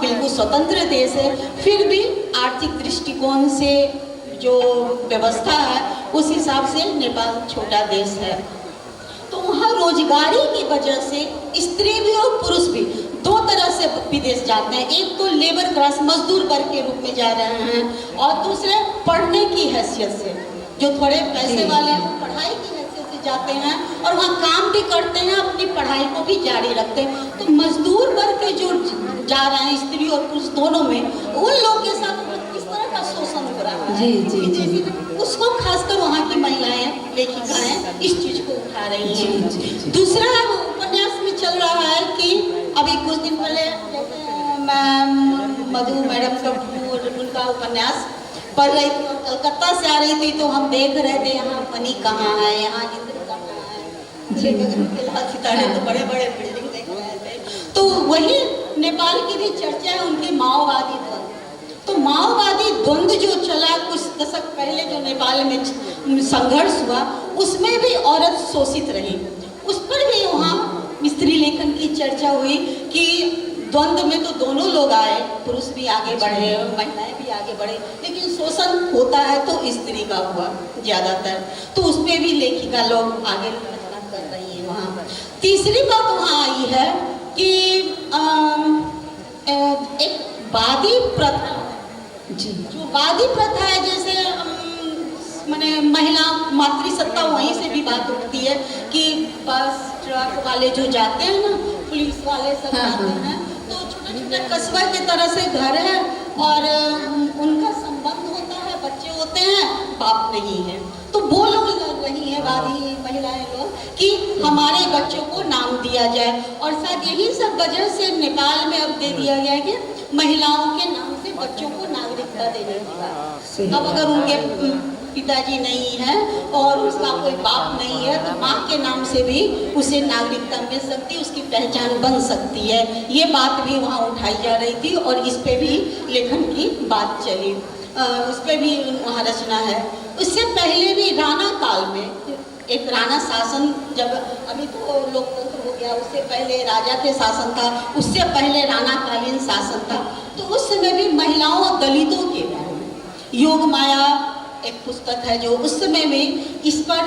बिल्कुल स्वतंत्र देश है। फिर भी आर्थिक दृष्टिकोण से जो व्यवस्था है उस हिसाब से नेपाल छोटा देश है। तो वहाँ रोजगारी की वजह से स्त्री भी और पुरुष भी 2 तरह से से विदेश जाते हैं। एक तो लेबर क्लास मजदूर वर्ग के रूप में जा रहे हैं, और दूसरे पढ़ने की हैसियत से, जो थोड़े पैसे वाले हैं वो पढ़ाई की हैसियत से जाते हैं और वहाँ काम भी करते हैं, अपनी पढ़ाई को भी जारी रखते हैं। तो मजदूर वर्ग के जो जा रहे हैं, स्त्री और पुरुष दोनों में, उन लोग के साथ किस तरह का शोषण हो रहा है, जी। उसको खासकर वहाँ की महिलाएं, लेखिकाएं इस चीज को उठा रही हैं। दूसरा उपन्यास में चल रहा है कि अभी कुछ दिन पहले मधु मैडम का उनका उपन्यास पढ़ रही थी, कलकत्ता से आ रही थी, तो हम देख रहे थे यहाँ पनी कहाँ है, यहाँ इंद्र कहाँ है, लाल सितारे तो बड़े बड़े बिल्डिंग देख रहे थे। तो वही नेपाल की भी चर्चा है उनके माओवादी द्वंद्व। तो माओवादी द्वंद्व जो चला कुछ दशक पहले, जो नेपाल में संघर्ष हुआ, उसमें भी औरत शोषित रही। उस पर भी वहाँ स्त्री लेखन की चर्चा हुई कि द्वंद्व में तो दोनों लोग आए, पुरुष भी आगे बढ़े, महिलाएं भी आगे बढ़े, लेकिन शोषण होता है तो स्त्री का हुआ ज़्यादातर। तो उस पर भी लेखिका लोग आगे रचना कर रही है वहाँ। तीसरी बात वहाँ आई है कि एक वादी प्रथा, जो वादी प्रथा है, जैसे मैंने महिला मातृसत्ता, वहीं से भी बात उठती है कि बस ट्रक वाले जो जाते हैं ना, पुलिस वाले सब जाते हैं, तो छोटे छोटे कस्बा की तरह से घर है और उनका संबंध होता है, बच्चे होते हैं, बाप नहीं है। तो वो लोग लड़ रही हैं, वादी महिलाएं लोग, कि हमारे बच्चों को नाम दिया जाए। और शायद यही सब वजह से नेपाल में अब दे दिया गया है कि महिलाओं के नाम से बच्चों को नागरिकता देने की बात। अब अगर उनके पिताजी नहीं है और उसका कोई बाप नहीं है, तो माँ के नाम से भी उसे नागरिकता मिल सकती है, उसकी पहचान बन सकती है। ये बात भी वहाँ उठाई जा रही थी और इस पे भी लेखन की बात चली, उस पर भी वहाँ रचना है। उससे पहले भी राणा काल में एक राणा शासन, जब अभी तो लोकतंत्र हो गया, उससे पहले राजा के शासन था, उससे पहले राणा कालीन शासन था, तो उस समय भी महिलाओं और दलितों के बारे में योग माया एक पुस्तक है, जो उस समय में इस पर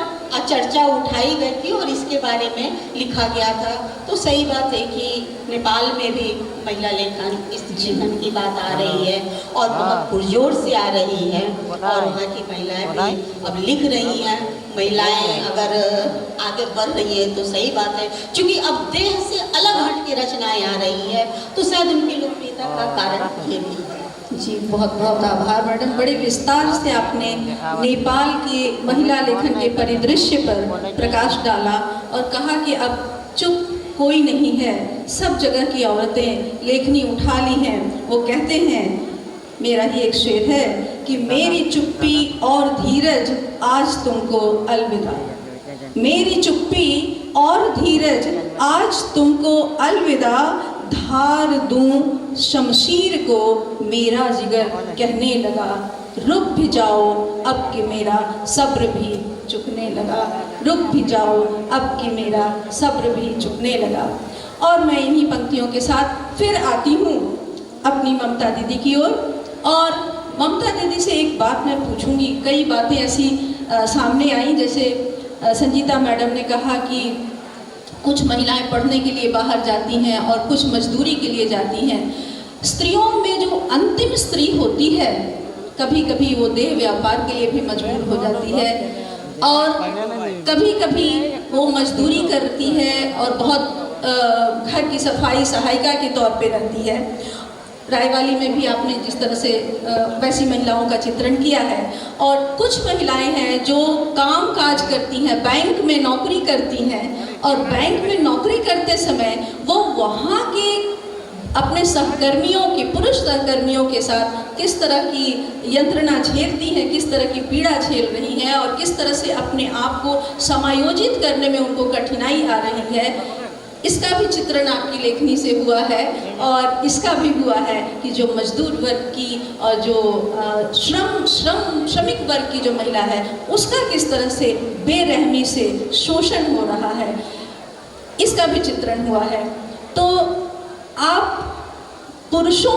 चर्चा उठाई गई थी और इसके बारे में लिखा गया था। तो सही बात है कि नेपाल में भी महिला लेखन, स्त्री लेखन की बात आ रही है और बहुत पुरजोर से आ रही है, और वहाँ की महिलाएं भी अब लिख रही हैं। महिलाएं अगर आगे बढ़ रही है तो सही बात है, क्योंकि अब देह से अलग हट के रचनाएं आ रही है, तो शायद उनकी लोकप्रियता का कारण ये भी है। जी, बहुत बहुत आभार मैडम। बड़े विस्तार से आपने नेपाल के महिला लेखन के परिदृश्य पर प्रकाश डाला और कहा कि अब चुप कोई नहीं है, सब जगह की औरतें लेखनी उठा ली हैं। वो कहते हैं, मेरा ही एक शेर है कि मेरी चुप्पी और धीरज आज तुमको अलविदा, मेरी चुप्पी और धीरज आज तुमको अलविदा, धार दूं शमशीर को मेरा जिगर कहने लगा, रुक भी जाओ अब कि मेरा सब्र भी झुकने लगा, रुक भी जाओ अब कि मेरा सब्र भी झुकने लगा। और मैं इन्हीं पंक्तियों के साथ फिर आती हूँ अपनी ममता दीदी की ओर। और ममता दीदी से एक बात मैं पूछूंगी, कई बातें ऐसी सामने आई, जैसे संजीता मैडम ने कहा कि कुछ महिलाएं पढ़ने के लिए बाहर जाती हैं और कुछ मजदूरी के लिए जाती हैं। स्त्रियों में जो अंतिम स्त्री होती है, कभी कभी वो देह व्यापार के लिए भी मजबूर हो जाती है और कभी कभी वो मजदूरी करती है और बहुत घर की सफाई सहायिका के तौर पे रहती है। रायवाली में भी आपने जिस तरह से वैसी महिलाओं का चित्रण किया है। और कुछ महिलाएं हैं जो काम काज करती हैं, बैंक में नौकरी करती हैं, और बैंक में नौकरी करते समय वो वहाँ के अपने सहकर्मियों के, पुरुष सहकर्मियों के साथ किस तरह की यंत्रणा झेलती हैं, किस तरह की पीड़ा झेल रही हैं और किस तरह से अपने आप को समायोजित करने में उनको कठिनाई आ रही है, इसका भी चित्रण आपकी लेखनी से हुआ है। और इसका भी हुआ है कि जो मजदूर वर्ग की और जो श्रमिक वर्ग की जो महिला है, उसका किस तरह से बेरहमी से शोषण हो रहा है, इसका भी चित्रण हुआ है। तो आप पुरुषों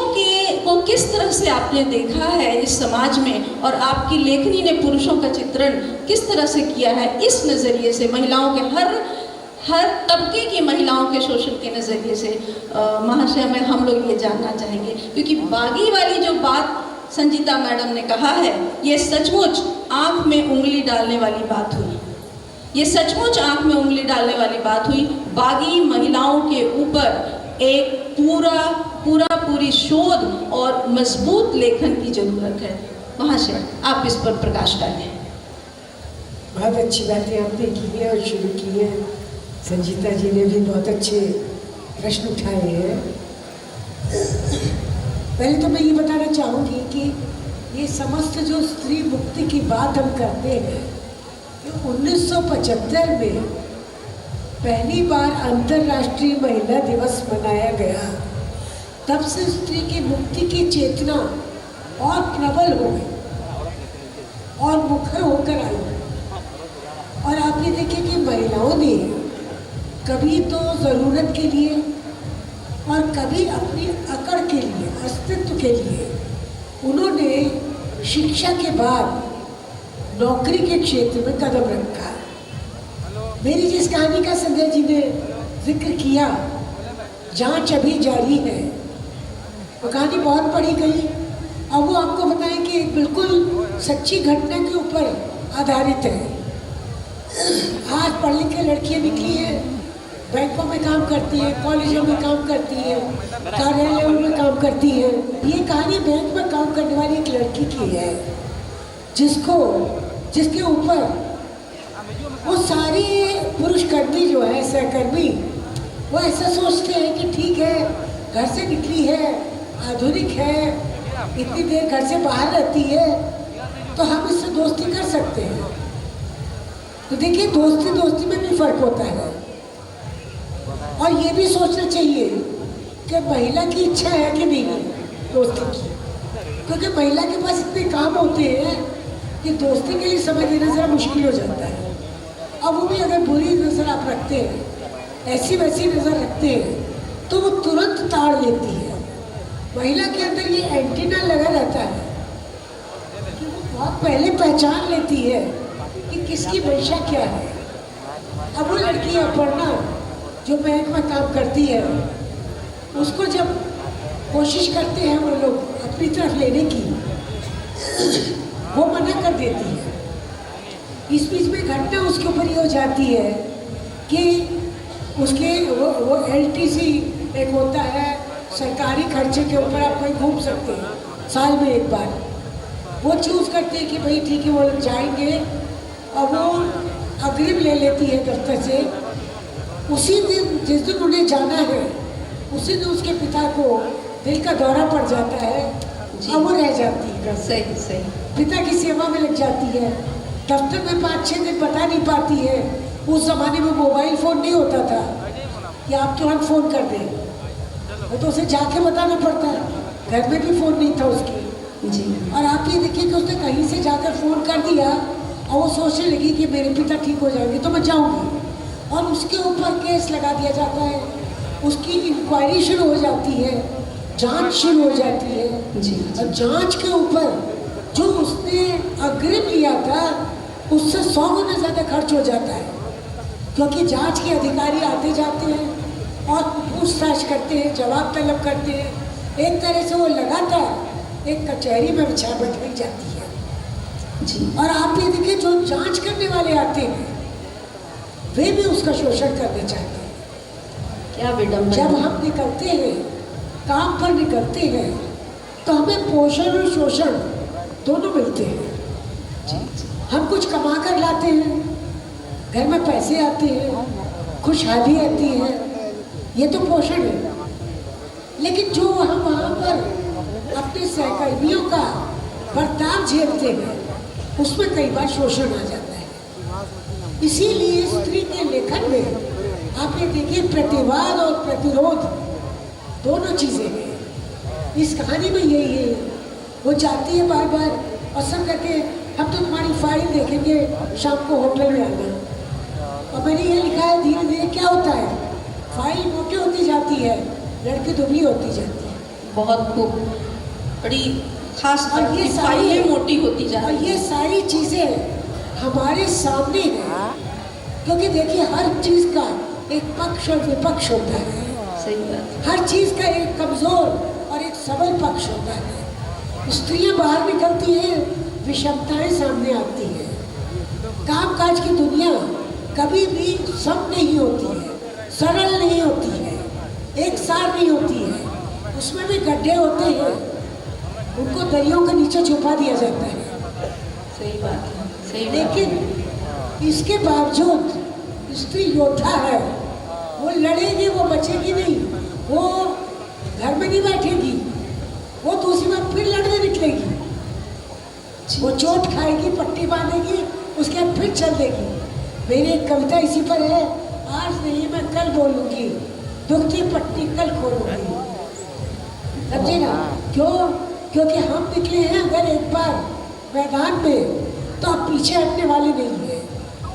को किस तरह से आपने देखा है इस समाज में, और आपकी लेखनी ने पुरुषों का चित्रण किस तरह से किया है, इस नज़रिए से महिलाओं के हर तबके की महिलाओं के शोषण के नज़रिए से महाशय में हम लोग ये जानना चाहेंगे, क्योंकि बागी वाली जो बात संजीता मैडम ने कहा है, ये सचमुच आंख में उंगली डालने वाली बात हुई। ये सचमुच आंख में उंगली डालने वाली बात हुई। बागी महिलाओं के ऊपर एक पूरी शोध और मजबूत लेखन की जरूरत है। महाशय, आप इस पर प्रकाश डालें। बहुत अच्छी बातें आपने की है और शुरू की है। संजीता जी ने भी बहुत अच्छे प्रश्न उठाए हैं। पहले तो मैं ये बताना चाहूँगी कि ये समस्त जो स्त्री मुक्ति की बात हम करते हैं, 1975 में पहली बार अंतर्राष्ट्रीय महिला दिवस मनाया गया। तब से स्त्री की मुक्ति की चेतना और प्रबल हो गई और मुखर होकर आई। और आपने देखे कि महिलाओं ने कभी तो ज़रूरत के लिए और कभी अपनी अकड़ के लिए, अस्तित्व के लिए, उन्होंने शिक्षा के बाद नौकरी के क्षेत्र में कदम रखा। मेरी जिस कहानी का संजय जी ने जिक्र किया, जांच अभी जारी है, वो कहानी बहुत पढ़ी गई। अब वो आपको बताएं कि बिल्कुल सच्ची घटना के ऊपर आधारित है। आज पढ़ लिख के लड़कियाँ निकली हैं, बैंकों में काम करती है, कॉलेजों में काम करती है, कार्यालयों में काम करती है। ये कहानी बैंक में काम करने वाली एक लड़की की है, जिसके ऊपर वो सारे पुरुष कर्मी जो है, सहकर्मी, वो ऐसा सोचते हैं कि ठीक है, घर से निकली है, आधुनिक है, इतनी देर घर से बाहर रहती है, तो हम इससे दोस्ती कर सकते हैं। तो देखिए, दोस्ती में भी फर्क होता है। और ये भी सोचना चाहिए कि महिला की इच्छा है कि नहीं दोस्ती की, क्योंकि महिला के पास इतने काम होते हैं कि दोस्ती के लिए समय देना ज़रा मुश्किल हो जाता है। अब वो भी अगर बुरी नज़र आप रखते हैं, ऐसी वैसी नज़र रखते हैं, तो वो तुरंत ताड़ लेती है। महिला के अंदर ये एंटीना लगा रहता है कि वो बहुत पहले पहचान लेती है कि किसकी मंशा क्या है। अब वो लड़की अपर्णा जो बैंक में काम करती है, उसको जब कोशिश करते हैं वो लोग अपनी तरफ लेने की, वो मना कर देती है। इस बीच में घटना उसके ऊपर ये हो जाती है कि उसके वो LTC एक होता है, सरकारी खर्चे के ऊपर आप कहीं घूम सकते हैं साल में एक बार। वो चूज़ करते हैं कि भाई ठीक है, वो लोग जाएंगे, और वो अग्रिम ले लेती है दफ्तर से। उसी दिन, जिस दिन उन्हें जाना है, उसी दिन उसके पिता को दिल का दौरा पड़ जाता है, अब वो रह जाती है। सही। पिता की सेवा में लग जाती है, दफ्तर में 5-6 दिन बता नहीं पाती है। उस ज़माने में मोबाइल फ़ोन नहीं होता था कि आप तुरंत फ़ोन कर दें, वो तो उसे जाके बताना पड़ता है। घर में भी फ़ोन नहीं था उसकी जी। और आप ये देखिए कि उसने कहीं से जाकर फ़ोन कर दिया और वो सोचने लगी कि मेरे पिता ठीक हो जाएंगे तो मैं जाऊँगी, और उसके ऊपर केस लगा दिया जाता है। उसकी इंक्वायरी शुरू हो जाती है, जांच शुरू हो जाती है जी। और जांच के ऊपर जो उसने अग्रिम लिया था, उससे 100 गुना ज़्यादा खर्च हो जाता है, क्योंकि जांच के अधिकारी आते जाते हैं और पूछताछ करते हैं, जवाब तलब करते हैं। एक तरह से वो लगातार एक कचहरी में बिछा बैठाई जाती है जी। और आप ये देखिए, जो जांच करने वाले आते हैं वे भी उसका शोषण करना चाहते हैं। क्या विडंबना। जब हम निकलते हैं, काम पर निकलते हैं, तो हमें पोषण और शोषण दोनों मिलते हैं। हम कुछ कमा कर लाते हैं, घर में पैसे आते हैं, खुशहाली आती है, ये तो पोषण है। लेकिन जो हम वहाँ पर अपने सहकर्मियों का बर्ताव झेलते हैं, उसमें कई बार शोषण आ जाता है। इसीलिए स्त्री के लेखन में आप ये देखिए, प्रतिवाद और प्रतिरोध दोनों चीज़ें हैं। इस कहानी में यही है, वो जाती है बार बार और सब कहते हैं हम तो तुम्हारी फाइल देखेंगे शाम को होटल में आना। और मैंने ये लिखा है, धीरे धीरे क्या होता है, फाइल मोटी होती जाती है, लड़की दुबली होती जाती है। बहुत खूब, बड़ी खास। और ये फाइलें मोटी होती जा और रही ये सारी चीज़ें हमारे सामने हैं, क्योंकि देखिए हर चीज़ का एक पक्ष और विपक्ष होता है। सही बात। हर चीज का एक कमजोर और एक सबल पक्ष होता है। स्त्रियां बाहर निकलती हैं, विषमताएं सामने आती हैं। कामकाज की दुनिया कभी भी सम नहीं होती है, सरल नहीं होती है, एक सार नहीं होती है। उसमें भी गड्ढे होते हैं, उनको दरियों के नीचे छुपा दिया जाता है। सही बात है, सही बात। लेकिन इसके बावजूद स्त्री योद्धा है। वो लड़ेगी, वो बचेगी नहीं, वो घर में नहीं बैठेगी, वो दूसरी बार फिर लड़ने निकलेगी। वो चोट खाएगी, पट्टी बांधेगी, उसके बाद फिर चल देगी। मेरी एक कविता इसी पर है, आज नहीं मैं कल बोलूँगी, दुखती पट्टी कल खोलूँगी। समझे ना? क्यों? क्योंकि हम निकले हैं अगर एक बार मैदान में, तो आप पीछे हटने वाले नहीं हैं।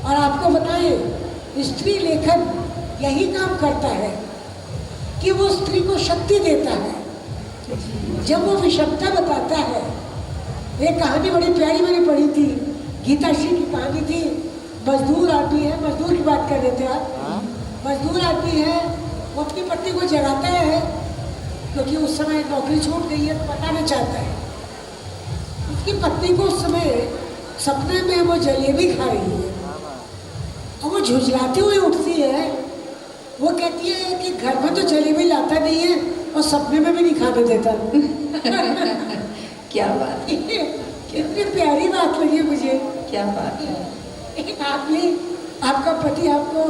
और आपको बताएं, स्त्री लेखन यही काम करता है कि वो स्त्री को शक्ति देता है। जब वो विषमता बताता है, एक कहानी बड़ी प्यारी मैंने पढ़ी थी, गीता श्री की कहानी थी। मजदूर आदमी है, मजदूर की बात कर रहे थे आप। मजदूर आदमी है, वो अपनी पत्नी को जगाता है क्योंकि उस समय नौकरी छूट गई है, तो बताना चाहता है। उसकी पत्नी को उस समय सपने में वो जलेबी खा रही है और वो झुझलाती हुई उठती है। वो कहती है कि घर में तो जलेबी लाता नहीं है और सपने में भी नहीं खाने देता। क्या बात है, कितनी प्यारी बात लगी मुझे। क्या बात है। एक आदमी, आपका पति आपको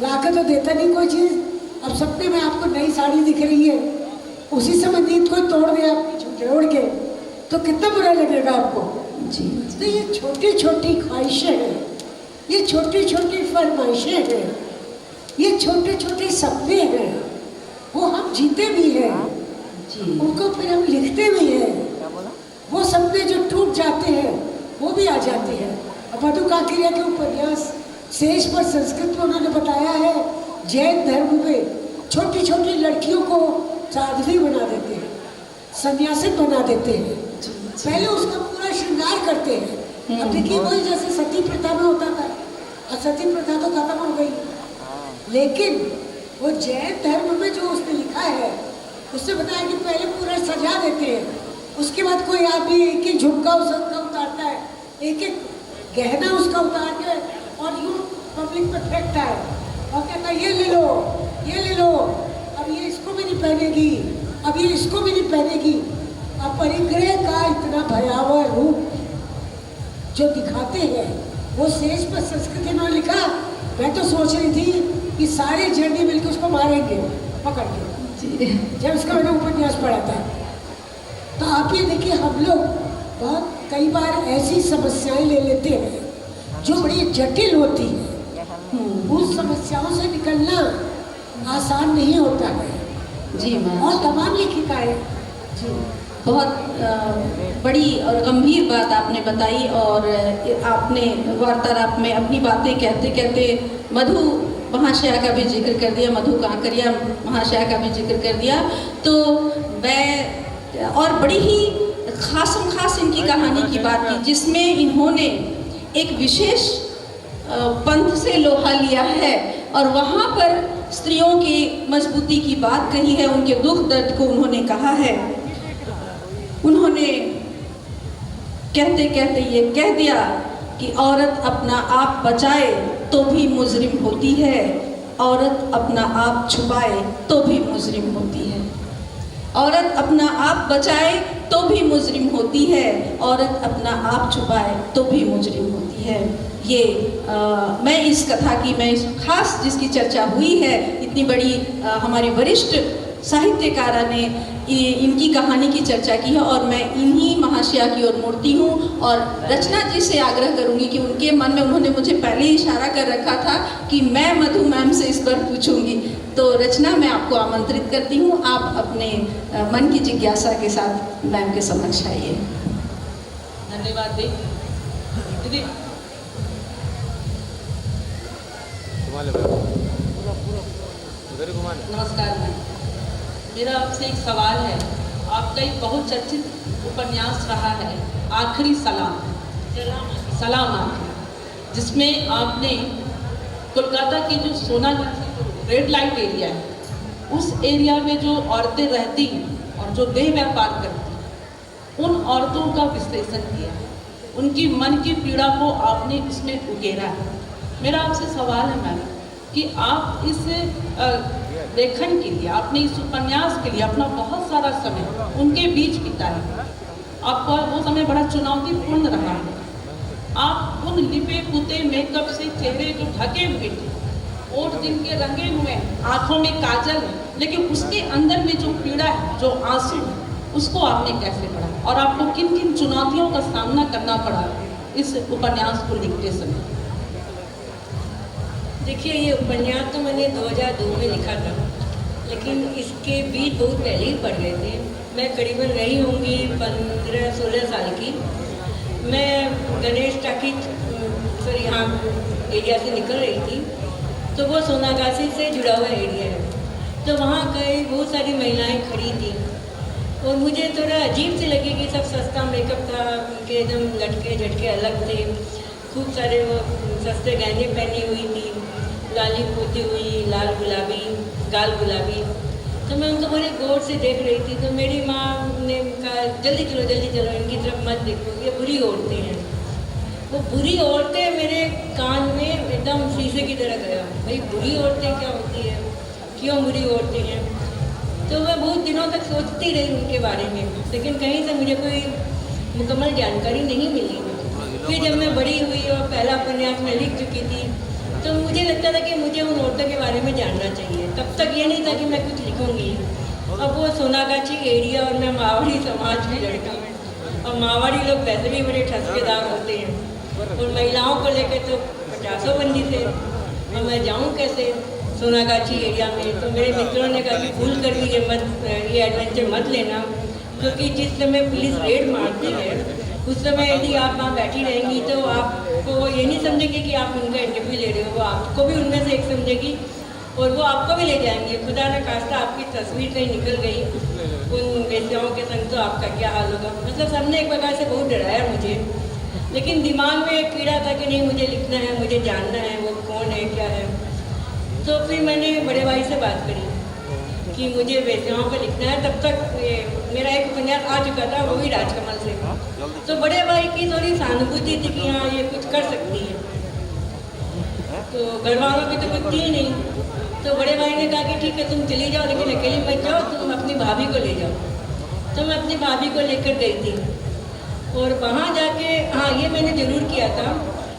लाकर तो देता नहीं कोई चीज़, अब सपने में आपको नई साड़ी दिख रही है, उसी समय नींद कोई तोड़ दे आपकी झुके उड़ के, तो कितना बुरा लगेगा आपको। जी। तो ये छोटी छोटी ख्वाहिशें हैं, ये छोटी छोटी फरमाइशें हैं, ये छोटे छोटे सपने हैं, वो हम जीते भी हैं जी। उनको फिर हम लिखते भी हैं। वो सपने जो टूट जाते हैं वो भी आ जाते हैं। अब मधु काकरिया के उपन्यास शेष पर संस्कृत में उन्होंने बताया है, जैन धर्म में छोटी छोटी लड़कियों को साध्वी बना देते हैं, सन्यासित बना देते हैं। पहले उसका पूरा श्रृंगार करते हैं। अब देखिए वही जैसे सती प्रथा में होता था, और सती प्रथा तो खत्म हो गई, लेकिन वो जैन धर्म में जो उसने लिखा है, उसने बताया कि पहले पूरा सजा देते हैं, उसके बाद कोई आदमी एक एक झुमका उसका उतारता है, एक एक गहना उसका उतार के और यूँ पब्लिक में फेंकता है और कहता है ये ले लो, ये ले लो, अब ये इसको भी नहीं पहनेगी, अब ये इसको भी नहीं पहनेगी। अब परिग्रह का इतना भयावह रूप जो दिखाते हैं, वो शेष पर संस्कृति में लिखा। मैं तो सोच रही थी कि सारे जर्नी मिलकर उसको मारेंगे पकड़ के, जब उसका मैंने उपन्यास पढ़ा था। तो आप ये देखिए, हम लोग बहुत कई बार ऐसी समस्याएं ले लेते हैं जो बड़ी जटिल होती हैं। उन समस्याओं से निकलना आसान नहीं होता है। जी मैम। और तमाम लेखिकाएं जी बहुत बड़ी और गंभीर बात आपने बताई, और आपने वार्तालाप में अपनी बातें कहते कहते मधु महाशया का भी जिक्र कर दिया, मधु काकरिया महाशया का भी जिक्र कर दिया। तो मैं और बड़ी ही खास इनकी कहानी की बात की, जिसमें इन्होंने एक विशेष पंथ से लोहा लिया है और वहाँ पर स्त्रियों की मजबूती की बात कही है, उनके दुख दर्द को उन्होंने कहा है। उन्होंने कहते कहते ये कह दिया कि औरत अपना आप बचाए तो भी मुजरिम होती है, औरत अपना आप छुपाए तो भी मुजरिम होती है। औरत अपना आप बचाए तो भी मुजरिम होती है, औरत अपना आप छुपाए तो भी मुजरिम होती है। ये मैं इस कथा की, मैं इस खास जिसकी चर्चा हुई है, इतनी बड़ी हमारी वरिष्ठ साहित्यकारा ने इनकी कहानी की चर्चा की है, और मैं इन्हीं महाशया की ओर मुड़ती हूँ और रचना जी से आग्रह करूँगी कि उनके मन में, उन्होंने मुझे पहले ही इशारा कर रखा था कि मैं मधु मैम से इस पर पूछूंगी, तो रचना मैं आपको आमंत्रित करती हूँ, आप अपने मन की जिज्ञासा के साथ मैम के समक्ष आइए। धन्यवाद दीदी। नमस्कार मैम, मेरा आपसे एक सवाल है। आपका एक बहुत चर्चित उपन्यास रहा है आखिरी सलाम, जिसमें आपने कोलकाता की जो सोनागाछी रेड लाइट एरिया है, उस एरिया में जो औरतें रहती हैं और जो देह व्यापार करती हैं, उन औरतों का विश्लेषण किया है, उनकी मन की पीड़ा को आपने इसमें उकेरा है। मेरा आपसे सवाल है मैम कि आप इस लेखन के लिए, आपने इस उपन्यास के लिए अपना बहुत सारा समय उनके बीच बिताया, आपका वो समय बड़ा चुनौतीपूर्ण रहा है। आप उन लिपे पुते मेकअप से चेहरे जो ढके हुए थे, ओठ जिनके रंगे हुए हैं, आंखों में काजल है, लेकिन उसके अंदर में जो पीड़ा है, जो आंसू है, उसको आपने कैसे पढ़ा और आपको किन किन चुनौतियों का सामना करना पड़ा इस उपन्यास को लिखते समय? देखिए, ये उपन्यास तो मैंने 2002 में लिखा था, लेकिन इसके बीच बहुत पहले ही पढ़ गए थे। मैं करीबन रही होंगी 15-16 साल की। मैं गणेश टाकी यहाँ एरिया से निकल रही थी, तो वो सोनागाछी से जुड़ा हुआ एरिया है, तो वहाँ कई बहुत सारी महिलाएं खड़ी थी और मुझे थोड़ा अजीब से लगी कि सब सस्ता मेकअप था, उनके एकदम लटके झटके अलग थे, खूब सारे वो सस्ते गहने पहनी हुई थी, लाली पोती हुई, लाल गुलाबी, गाल गुलाबी। तो मैं उनको बड़े गौर से देख रही थी। तो मेरी माँ ने कहा, जल्दी चलो इनकी तरफ मत देखो, ये बुरी औरतें हैं। वो बुरी औरतें मेरे कान में एकदम शीशे की तरह गया, भाई बुरी औरतें क्या होती है, क्यों बुरी औरतें हैं। तो मैं बहुत दिनों तक सोचती रही उनके बारे में, लेकिन कहीं से मुझे कोई मुकम्मल जानकारी नहीं मिली। फिर जब मैं बड़ी हुई और पहला उपन्यास मैं लिख चुकी थी, तो मुझे लगता था कि मुझे उन औरतों के बारे में जानना चाहिए। तब तक ये नहीं था कि मैं कुछ लिखूंगी। अब वो सोनागाछी एरिया और मैं मारवाड़ी समाज की लड़की, और मारवाड़ी लोग वैसे भी बड़े ठसकेदार होते हैं, और महिलाओं को लेकर तो 50 बंदी थे, और मैं जाऊँ कैसे सोनागाछी एरिया में। तो मेरे मित्रों ने कहा कि भूल कर भी ये एडवेंचर मत लेना, क्योंकि जिस समय पुलिस रेड मारती है उस समय यदि आप वहाँ बैठी रहेंगी तो आपको वो ये नहीं समझेंगे कि आप उनका इंटरव्यू ले रहे हो, वो आपको भी उनमें से एक समझेगी और वो आपको भी ले जाएंगे। खुदा न खास्ता आपकी तस्वीर कहीं निकल गई उन वेश्याओं के संग, तो आपका क्या हाल होगा। मतलब सबने एक प्रकार से बहुत डराया मुझे, लेकिन दिमाग में एक कीड़ा था कि नहीं, मुझे लिखना है, मुझे जानना है वो कौन है, क्या है। तो फिर मैंने बड़े भाई से बात करी कि मुझे वेश्याओं पर लिखना है। तब तक मेरा एक उपन्यास आ चुका था, वो भी राजकमल से। तो बड़े भाई की थोड़ी सहानुभूति थी कि हाँ ये कुछ कर सकती है, तो घर वालों की तो कुछ थी नहीं। तो बड़े भाई ने कहा कि ठीक है तुम चली जाओ, लेकिन अकेली मत जाओ, तुम अपनी भाभी को ले जाओ। तो मैं अपनी भाभी को लेकर गई थी, और वहाँ जाके हाँ ये मैंने ज़रूर किया था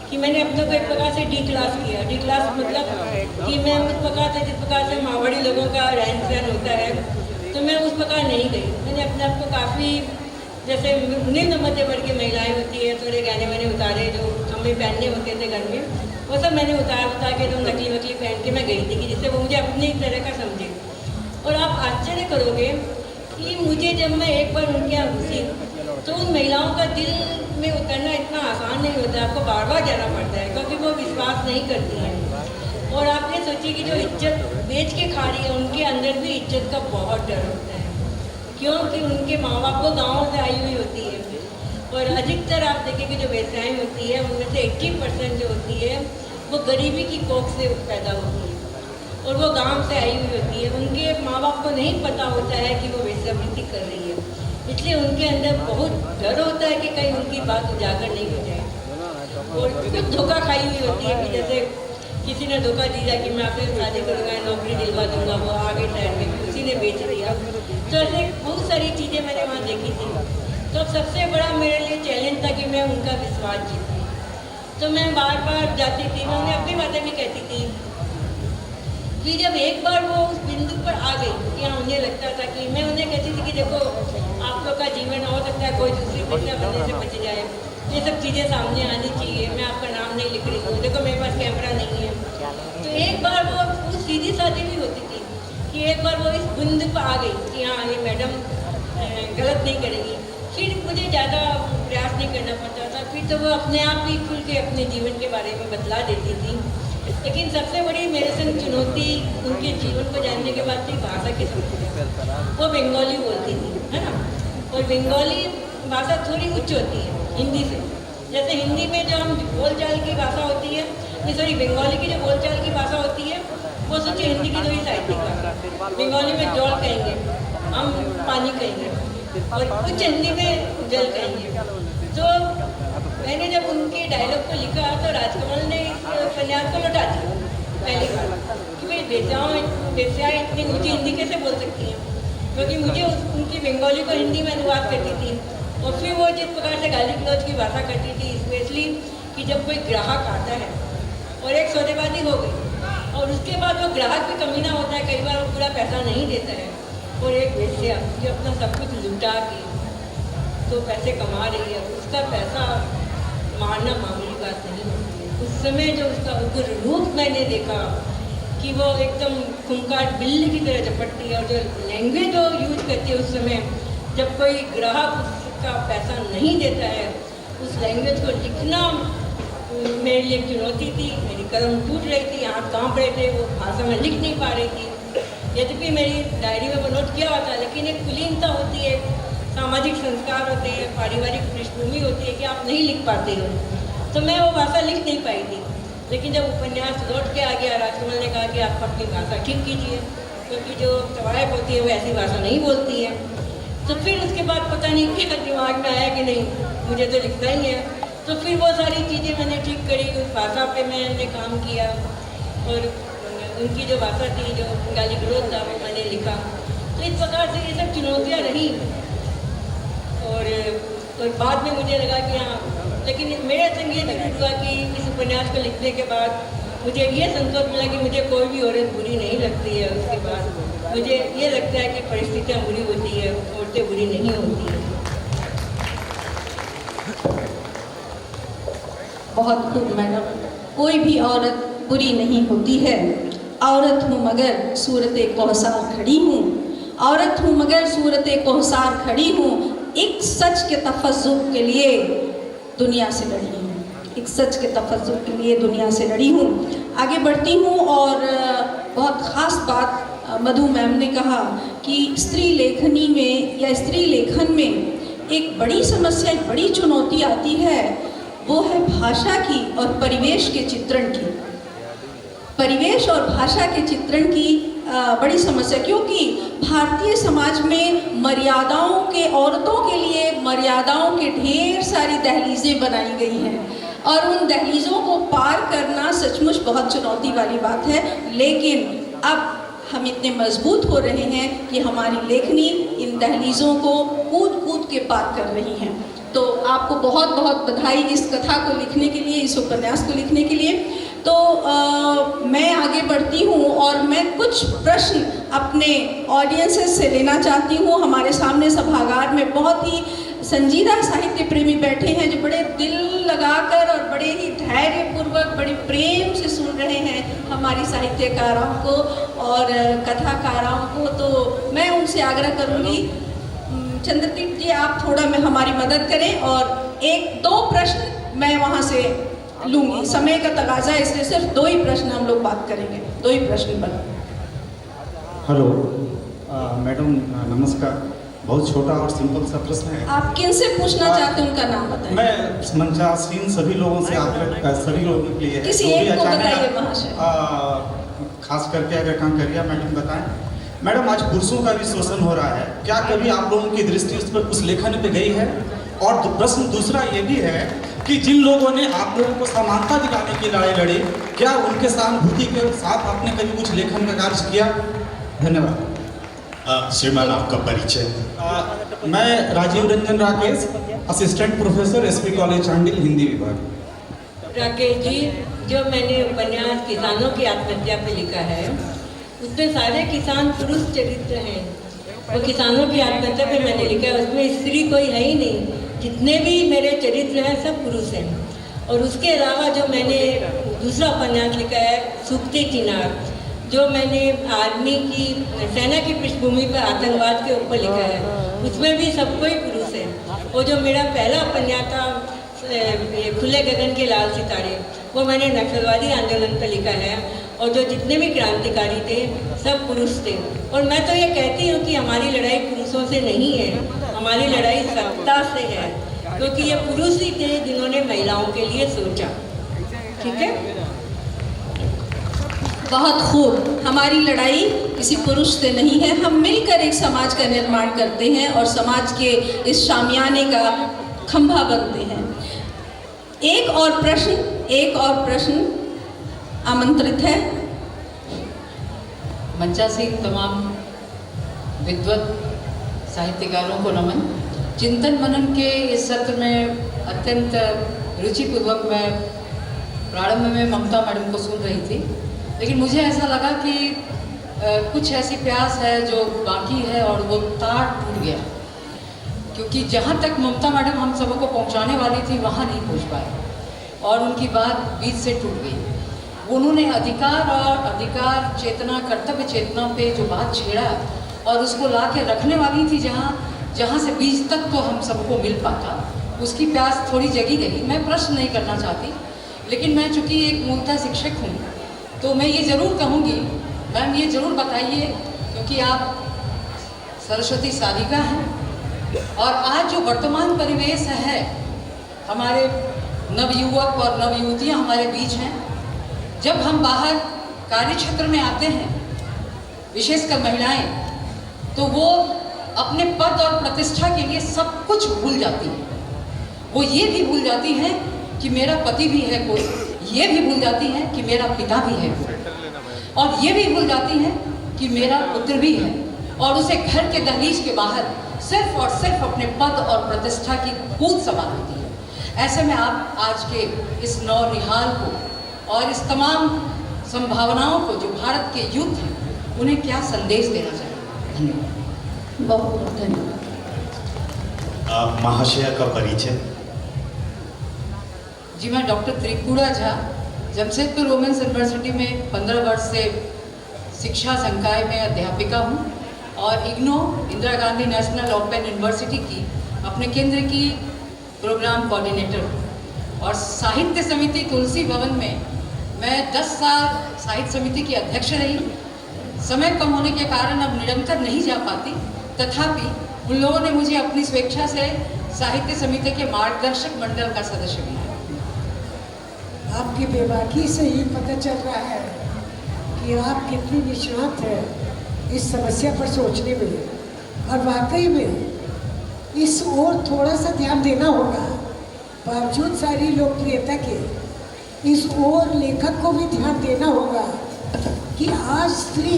कि मैंने अपने को एक प्रकार से डी क्लास किया। डी क्लास मतलब कि मैं उस प्रकार से जिस प्रकार से मारवाड़ी लोगों का रहन सहन होता है, तो मैं उस प्रकार नहीं गई। मैंने अपने आप को काफ़ी, जैसे निम्न मध्य वर्ग की महिलाएं होती है, थोड़े गहने मैंने उतारे जो हमें पहनने होते थे घर में, वो सब मैंने उतार के तो नकली वकली पहन के मैं गई थी कि जिससे वो मुझे अपनी तरह का समझे। और आप आश्चर्य करोगे कि मुझे जब मैं एक बार उनके यहाँ घुसी, तो उन महिलाओं का दिल में उतरना इतना आसान नहीं होता, आपको बार बार जाना पड़ता है, क्योंकि वो विश्वास नहीं करती हैं। और आप ये सोचिए कि जो इज्जत बेच के खा रही है, उनके अंदर भी इज्जत का बहुत डर होता है, क्योंकि उनके माँ बाप को गाँव से आई हुई होती है। और अधिकतर आप देखें कि जो वेश्याएँ होती है, उनमें से 80% जो होती है वो गरीबी की कोख से पैदा होती है, और वो गांव से आई हुई होती है। उनके माँ बाप को नहीं पता होता है कि वो वेश्यावृत्ति कर रही है, इसलिए उनके अंदर बहुत डर होता है कि कहीं उनकी बात उजागर नहीं हो जाए। और कुछ धोखा खाई हुई होती है कि जैसे किसी ने धोखा दिया कि मैं आपसे शादी करूँगा, नौकरी दिलवा दूँगा, वो आगे शहर में उसी ने बेच दिया। तो ऐसे बहुत सारी चीज़ें मैंने वहाँ देखी थी। तो सबसे बड़ा मेरे लिए चैलेंज था कि मैं उनका विश्वास जीती। तो मैं बार बार जाती थी, मैं उन्हें अपनी बातें भी कहती थी। फिर जब एक बार वो उस बिंदु पर आ गई कि हाँ, उन्हें लगता था कि मैं उन्हें कहती थी कि देखो आप लोग का जीवन हो सकता है कोई दूसरी वेश्या बनने से बच जाए, ये सब चीज़ें सामने आनी चाहिए, मैं आपका नाम नहीं लिख रही हूँ, देखो मेरे पास कैमरा नहीं है। तो एक बार वो सीधी साधी भी होती थी कि एक बार वो इस बिंदु पर आ गई कि हाँ ये मैडम गलत नहीं करेगी, फिर मुझे ज़्यादा प्रयास नहीं करना पड़ता था। फिर तो वो अपने आप ही खुल के अपने जीवन के बारे में बतला देती थी। लेकिन सबसे बड़ी मेरे संग चुनौती उनके जीवन को जानने के बाद थी भाषा की समस्या। वो बंगाली बोलती थी, है ना, और बंगाली भाषा थोड़ी उच्च होती है हिंदी से। जैसे हिंदी में जो हम बोलचाल की भाषा होती है, ये सॉरी बंगाली की जो बोलचाल की भाषा होती है वो सोचिए हिंदी की तो ही साहित्यिक भाषा। बंगाली में जल कहेंगे, हम पानी कहेंगे, और कुछ हिंदी में जल कहेंगे। तो मैंने जब उनके डायलॉग को लिखा तो राजकमल ने इस उपन्यास को लौटा दिया पहली बार कि भाई बेस्याएँ इतनी ऊँची हिंदी कैसे बोल सकती हैं, क्योंकि मुझे उनकी बंगाली को हिंदी में अनुवाद करती थी। और फिर वो जिस प्रकार से गाली गलौज की भाषा करती थी, स्पेशली कि जब कोई ग्राहक आता है और एक सौदेबाजी हो गई और उसके बाद वो ग्राहक भी कमीना होता है, कई बार वो पूरा पैसा नहीं देता है, और एक वेश्या जो अपना सब कुछ लुटा के तो पैसे कमा रही है, उसका पैसा मारना मामूली बात नहीं होती है। उस समय जो उसका उग्र रूप मैंने देखा कि वो एकदम खूंखार बिल्ली की तरह झपटती है, और जो लैंग्वेज वो यूज करती है उस समय जब कोई ग्राहक उसका पैसा नहीं देता है, उस लैंग्वेज को लिखना मेरे लिए एक चुनौती थी। मेरी कलम टूट रही थी, हाथ कांप रहे थे, वो भाषा में लिख नहीं पा रही थी। यद्यपि मेरी डायरी में वो नोट किया हुआ था, लेकिन एक कुलीनता होती है, सामाजिक संस्कार होते हैं, पारिवारिक पृष्ठभूमि होती है कि आप नहीं लिख पाते हो, तो मैं वो भाषा लिख नहीं पाई थी। लेकिन जब उपन्यास लौट के आ गया, राजकमल ने कहा कि आप अपनी भाषा ठीक कीजिए, क्योंकि जो सवायक होती है वो ऐसी भाषा नहीं बोलती है। तो फिर उसके बाद पता नहीं क्या दिमाग में आया कि नहीं, मुझे तो लिखना ही है। तो फिर वो सारी चीज़ें मैंने ठीक करी, उस भाषा पे मैंने काम किया, और उनकी जो भाषा थी, जो गाली गलौज था, वो मैंने लिखा। तो इस प्रकार से ये सब चुनौतियाँ रही, और बाद में मुझे लगा कि हाँ, लेकिन मेरे संग ये जरूर हुआ कि इस उपन्यास को लिखने के बाद मुझे ये संतोष मिला कि मुझे कोई भी औरत बुरी नहीं लगती है। उसके बाद मुझे ये लगता है कि परिस्थितियाँ बुरी होती है, औरतें बुरी नहीं होती हैं। बहुत खूब मैडम, कोई भी औरत बुरी नहीं होती है। औरत हूँ मगर सूरत कोहसार खड़ी हूँ, औरत हूँ मगर सूरत कोहसार खड़ी हूँ, एक सच के तफज्जुक के लिए दुनिया से लड़ी हूँ, एक सच के तफज्जुक के लिए दुनिया से लड़ी हूँ। आगे बढ़ती हूँ, और बहुत ख़ास बात मधु मैम ने कहा कि स्त्री लेखनी में या स्त्री लेखन में एक बड़ी समस्या, एक बड़ी चुनौती आती है, वो है भाषा की और परिवेश के चित्रण की। परिवेश और भाषा के चित्रण की बड़ी समस्या, क्योंकि भारतीय समाज में मर्यादाओं के, औरतों के लिए मर्यादाओं के ढेर सारी दहलीजें बनाई गई हैं, और उन दहलीजों को पार करना सचमुच बहुत चुनौती वाली बात है। लेकिन अब हम इतने मजबूत हो रहे हैं कि हमारी लेखनी इन दहलीजों को कूद कूद के पार कर रही हैं। तो आपको बहुत बहुत बधाई इस कथा को लिखने के लिए, इस उपन्यास को लिखने के लिए। तो मैं आगे बढ़ती हूँ, और मैं कुछ प्रश्न अपने ऑडियंसेस से लेना चाहती हूँ। हमारे सामने सभागार में बहुत ही संजीदा साहित्य प्रेमी बैठे हैं, जो बड़े दिल लगाकर और बड़े ही धैर्यपूर्वक, बड़े प्रेम से सुन रहे हैं हमारी साहित्यकारों को और कथाकारों को। तो मैं उनसे आग्रह करूँगी, चंद्रदीप जी आप थोड़ा में हमारी मदद करें, और एक दो प्रश्न मैं वहाँ से लूँगी। समय का तकाजा, इसलिए सिर्फ दो ही प्रश्न हम लोग बात करेंगे, दो ही प्रश्न पर। हेलो मैडम, नमस्कार। बहुत छोटा और सिंपल सा प्रश्न है। आप किन से पूछना चाहते हैं, उनका नाम बताएं। मैं मंचासीन सभी लोगों से, आप सभी लोगों के लिए किसी एक को बताइए महाशय। खास करके अगर कांकरिया मैडम बताएं। मैडम, आज पुरुषों का भी शोषण हो रहा है, क्या कभी आप लोगों की दृष्टि उस लेखन पे गई है? और प्रश्न दूसरा ये भी है कि जिन लोगों ने आप लोगों को समानता दिलाने की लड़ाई लड़ी, क्या उनके सहानुभूति के साथ आपने कभी कुछ लेखन का कार्य किया? धन्यवाद। श्रीमान, आपका परिचय? मैं Rajiv Ranjan Rakesh, assistant professor SP college Chandil, Hindi विभाग। राकेश जी, जो मैंने उपन्यास किसानों की आत्महत्या पे लिखा है, उसमें सारे किसान पुरुष चरित्र हैं। वो किसानों की आत्महत्या पे मैंने लिखा है, उसमें स्त्री कोई है ही नहीं। जितने भी मेरे चरित्र हैं सब पुरुष हैं। और उसके अलावा जो मैंने दूसरा उपन्यास लिखा है, सूखते चिनार, जो मैंने आर्मी की, सेना की पृष्ठभूमि पर आतंकवाद के ऊपर लिखा है, उसमें भी सब कोई पुरुष है। और जो मेरा पहला उपन्यास था, खुले गगन के लाल सितारे, वो मैंने नक्सलवादी आंदोलन पर लिखा है। और जो जितने भी क्रांतिकारी थे सब पुरुष थे। और मैं तो ये कहती हूँ कि हमारी लड़ाई पुरुषों से नहीं है, हमारी लड़ाई सत्ता से है, क्योंकि ये पुरुष ही थे जिन्होंने महिलाओं के लिए सोचा। ठीक है, बहुत खूब। हमारी लड़ाई किसी पुरुष से नहीं है, हम मिलकर एक समाज का निर्माण करते हैं और समाज के इस शामियाने का खंभा बनते हैं। एक और प्रश्न आमंत्रित है। मंचासीन तमाम विद्वत साहित्यकारों को नमन। चिंतन मनन के इस सत्र में अत्यंत रुचिपूर्वक मैं प्रारंभ में ममता मैडम को सुन रही थी, लेकिन मुझे ऐसा लगा कि कुछ ऐसी प्यास है जो बाकी है और वो तार टूट गया, क्योंकि जहाँ तक ममता मैडम हम सबको पहुँचाने वाली थी वहाँ नहीं पहुँच पाए और उनकी बात बीच से टूट गई। उन्होंने अधिकार चेतना, कर्तव्य चेतना पे जो बात छेड़ा और उसको ला के रखने वाली थी जहाँ से बीज तक तो हम सबको मिल पाता, उसकी प्यास थोड़ी जगी गई। मैं प्रश्न नहीं करना चाहती, लेकिन मैं चूँकि एक मूलतः शिक्षक हूँ तो मैं ये ज़रूर कहूँगी, मैम ये ज़रूर बताइए, क्योंकि आप सरस्वती साधिका हैं और आज जो वर्तमान परिवेश है, हमारे नवयुवक और नवयुवतियाँ हमारे बीच हैं। जब हम बाहर कार्य क्षेत्र में आते हैं, विशेषकर महिलाएं, तो वो अपने पद और प्रतिष्ठा के लिए सब कुछ भूल जाती हैं। वो ये भी भूल जाती हैं कि मेरा पति भी है कोई, ये भी भूल जाती हैं कि मेरा पिता भी है कोई, और ये भी भूल जाती हैं कि मेरा पुत्र भी है, और उसे घर के दहलीज के बाहर सिर्फ और सिर्फ अपने पद और प्रतिष्ठा की कूद सवार होती है। ऐसे में आप आज के इस नौनिहाल को और इस तमाम संभावनाओं को जो भारत के यूथ हैं, उन्हें क्या संदेश देना चाहिए? बहुत बहुत धन्यवाद। महाशया का परिचय। जी, मैं doctor Tripura Jha, Jamshedpur women's university में 15 वर्ष से शिक्षा संकाय में अध्यापिका हूँ और IGNOU Indira Gandhi national open university की अपने केंद्र की प्रोग्राम कोऑर्डिनेटर हूँ और साहित्य समिति तुलसी भवन में मैं 10 साल साहित्य समिति की अध्यक्ष रही। समय कम होने के कारण अब निरंतर नहीं जा पाती, तथापि उन लोगों ने मुझे अपनी स्वेच्छा से साहित्य समिति के मार्गदर्शक मंडल का सदस्य बनाया। आपकी बेबाकी से ही पता चल रहा है कि आप कितनी निष्णात हैं इस समस्या पर सोचने में, और वाकई में इस ओर थोड़ा सा ध्यान देना होगा। बावजूद सारी लोकप्रियता के इस ओर लेखक को भी ध्यान देना होगा कि आज स्त्री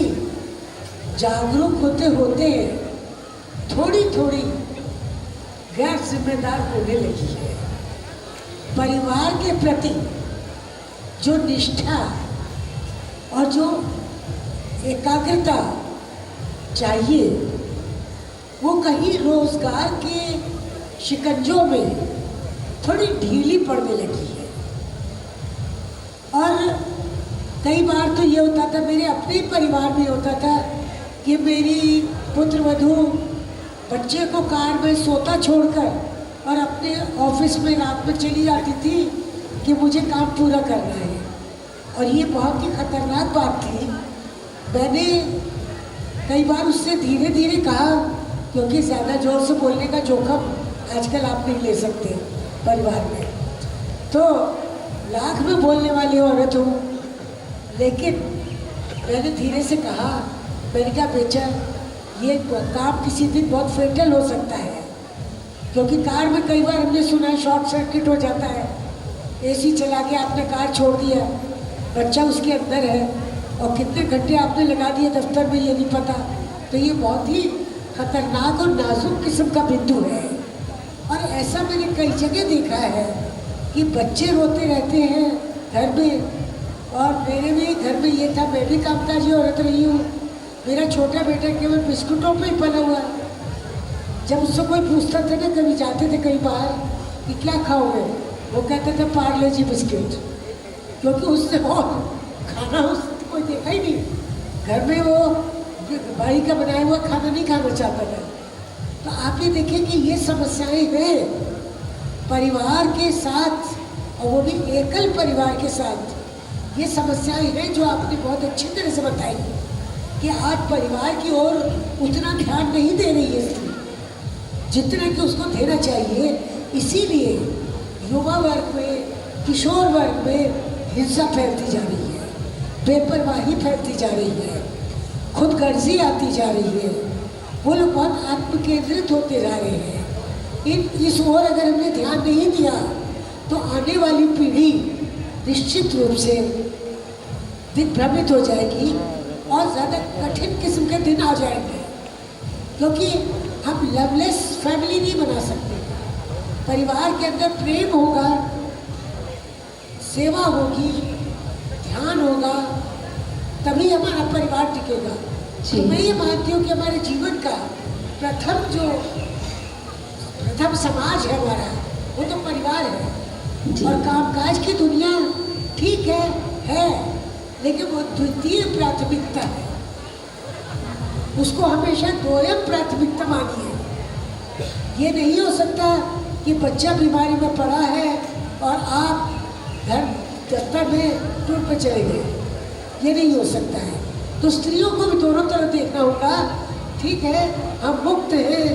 जागरूक होते होते थोड़ी थोड़ी गैर जिम्मेदार होने लगी है। परिवार के प्रति जो निष्ठा और जो एकाग्रता चाहिए, वो कहीं रोजगार के शिकंजों में थोड़ी ढीली पड़ने लगी है। और कई बार तो ये होता था, मेरे अपने परिवार में होता था कि मेरी पुत्रवधू बच्चे को कार में सोता छोड़कर और अपने ऑफिस में रात में चली जाती थी कि मुझे काम पूरा करना है। और ये बहुत ही खतरनाक बात थी। मैंने कई बार उससे धीरे धीरे कहा, क्योंकि ज़्यादा ज़ोर से बोलने का जोखिम आजकल आप नहीं ले सकते परिवार में। तो लाख में बोलने वाली औरत हूँ, लेकिन मैंने धीरे से कहा, मैंने कहा बेटा ये काम किसी दिन बहुत फेटल हो सकता है, क्योंकि कार में कई बार हमने सुना है शॉर्ट सर्किट हो जाता है, एसी चला के आपने कार छोड़ दिया, बच्चा उसके अंदर है और कितने घंटे आपने लगा दिए दफ्तर में ये नहीं पता। तो ये बहुत ही खतरनाक और नाजुक किस्म का बिंदु है। और ऐसा मैंने कई जगह देखा है कि बच्चे रोते रहते हैं घर में, और मेरे भी घर में ये था, मैं भी कामकाजी औरत रही हूँ। मेरा छोटा बेटा केवल बिस्कुटों पे ही पला हुआ। जब उससे कोई पूछता था ना, कभी जाते थे कई बार कि क्या खाओगे, वो कहते थे पार्ले जी बिस्किट, क्योंकि उससे और खाना उससे कोई देखा ही नहीं। घर में वो भाई का बनाया हुआ खाना नहीं खाना चाहता था। तो आप ये देखिए कि ये समस्याएं हैं परिवार के साथ, और वो भी एकल परिवार के साथ। ये समस्याएं हैं जो आपने बहुत अच्छी तरह से बताई कि आज परिवार की ओर उतना ध्यान नहीं दे रही है स्त्री जितना कि उसको देना चाहिए। इसीलिए युवा वर्ग में, किशोर वर्ग में हिंसा फैलती जा रही है। बेपरवाही फैलती जा रही है, खुद गर्जी आती जा रही है, वो लोग बहुत आत्मकेंद्रित होते जा रहे हैं। इस ओर अगर हमने ध्यान नहीं दिया तो आने वाली पीढ़ी निश्चित रूप से दिग्भ्रमित हो जाएगी और ज़्यादा कठिन किस्म के दिन आ जाएंगे, क्योंकि हम लवलेस फैमिली नहीं बना सकते। परिवार के अंदर प्रेम होगा, सेवा होगी, ध्यान होगा, तभी हमारा परिवार टिकेगा। तो मैं ये मानती हूँ कि हमारे जीवन का प्रथम समाज है हमारा, वो तो परिवार है। और कामकाज की दुनिया ठीक है, लेकिन वो द्वितीय प्राथमिकता है, उसको हमेशा दोयम प्राथमिकता मानी है। ये नहीं हो सकता कि बच्चा बीमारी में पड़ा है और आप घर दफ्तर में टूर पर चले गए, ये नहीं हो सकता है। तो स्त्रियों को भी दोनों तरफ देखना होगा। ठीक है, हम मुक्त हैं,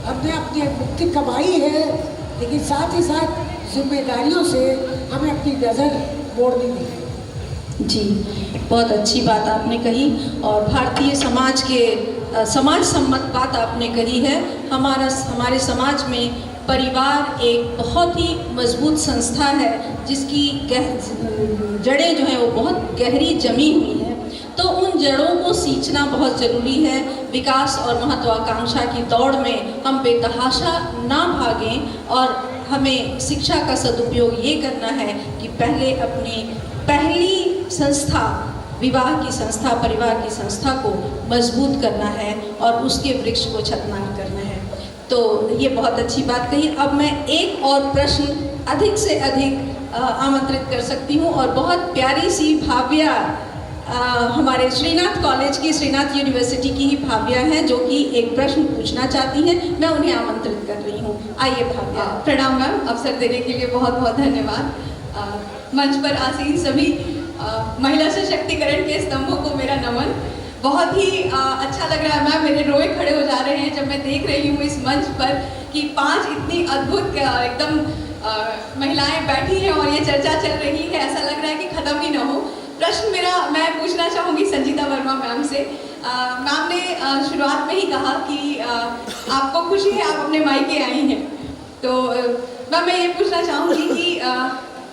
हमने अपनी मुक्ति कमाई है, लेकिन साथ ही साथ जिम्मेदारियों से हमें अपनी नज़र मोड़नी नहीं। जी, बहुत अच्छी बात आपने कही और भारतीय समाज के समाज सम्मत बात आपने कही है। हमारे समाज में परिवार एक बहुत ही मजबूत संस्था है, जिसकी जड़ें जो हैं वो बहुत गहरी जमी हुई हैं। तो उन जड़ों को सींचना बहुत ज़रूरी है। विकास और महत्वाकांक्षा की दौड़ में हम बेतहाशा ना भागें और हमें शिक्षा का सदुपयोग ये करना है कि पहले अपनी पहली संस्था, विवाह की संस्था, परिवार की संस्था को मजबूत करना है और उसके वृक्ष को छतनार करना है। तो ये बहुत अच्छी बात कही। अब मैं एक और प्रश्न अधिक से अधिक आमंत्रित कर सकती हूँ और बहुत प्यारी सी भाव्या हमारे श्रीनाथ कॉलेज की, श्रीनाथ यूनिवर्सिटी की ही भाव्या हैं, जो कि एक प्रश्न पूछना चाहती हैं। मैं उन्हें आमंत्रित कर रही हूँ। आइए भाव्या। प्रणाम मैम, अवसर देने के लिए बहुत बहुत धन्यवाद। मंच पर आसीन सभी महिला सशक्तिकरण के स्तंभों को मेरा नमन। बहुत ही अच्छा लग रहा है मैम, मेरे रोए खड़े हो जा रहे हैं जब मैं देख रही हूँ इस मंच पर कि 5 इतनी अद्भुत एकदम महिलाएं बैठी हैं और ये चर्चा चल रही है। ऐसा लग रहा है कि ख़त्म ही ना हो। प्रश्न मेरा मैं पूछना चाहूँगी संजीता वर्मा मैम से। मैम ने शुरुआत में ही कहा कि आपको खुशी है आप अपने मायके आई हैं, तो मैम मैं ये पूछना चाहूँगी कि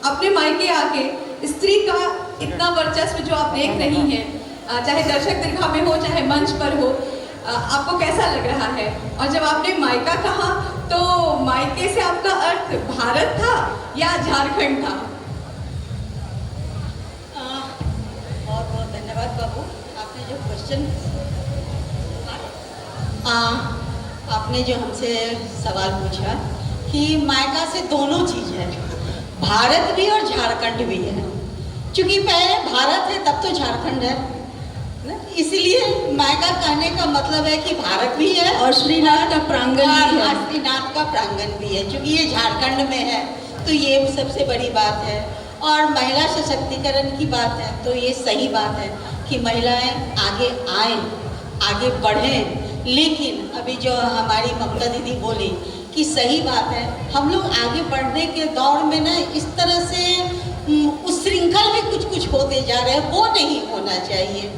अपने मायके आके स्त्री का इतना वर्चस्व जो आप देख रही हैं, चाहे दर्शक दीर्घा में हो चाहे मंच पर हो, आपको कैसा लग रहा है? और जब आपने मायका कहा तो मायके से आपका अर्थ भारत था या झारखंड था? बहुत बहुत धन्यवाद बाबू, आपने जो क्वेश्चन आपने जो हमसे सवाल पूछा कि मायका से दोनों चीज़ है, भारत भी और झारखंड भी है। क्योंकि पहले भारत है तब तो झारखंड है, इसलिए मायका कहने का मतलब है कि भारत भी है और श्रीनाथ का प्रांगण भी है। श्रीनाथ का प्रांगण भी है, क्योंकि ये झारखंड में है, तो ये सबसे बड़ी बात है। और महिला सशक्तिकरण की बात है तो ये सही बात है कि महिलाएं आगे आएं, आगे बढ़ें। लेकिन अभी जो हमारी ममता दीदी बोली कि सही बात है, हम लोग आगे बढ़ने के दौर में ना इस तरह से उस श्रृंखल में कुछ कुछ होते जा रहे हैं, वो नहीं होना चाहिए।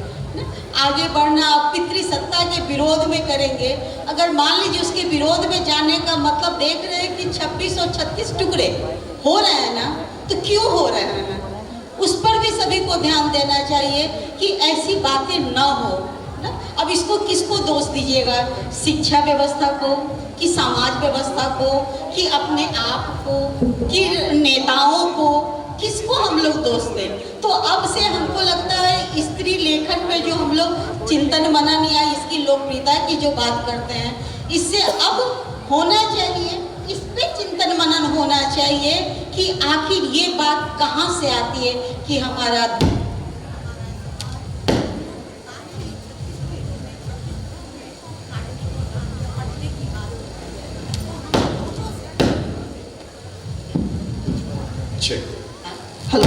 आगे बढ़ना आप पितृसत्ता के विरोध में करेंगे, अगर मान लीजिए उसके विरोध में जाने का मतलब देख रहे हैं कि 2636 टुकड़े हो रहे हैं ना, तो क्यों हो रहे हैं, उस पर भी सभी को ध्यान देना चाहिए कि ऐसी बातें न हो ना। अब इसको किसको दोष दीजिएगा, शिक्षा व्यवस्था को कि समाज व्यवस्था को कि अपने आप को कि नेताओं को, किसको हम लोग दोष दें? तो अब से हमको लगता है स्त्री लेखन में जो हम लोग चिंतन मनन या इसकी लोकप्रियता की जो बात करते हैं, इससे अब होना चाहिए, इस पे चिंतन मनन होना चाहिए कि आखिर ये बात कहाँ से आती है कि हमारा हेलो,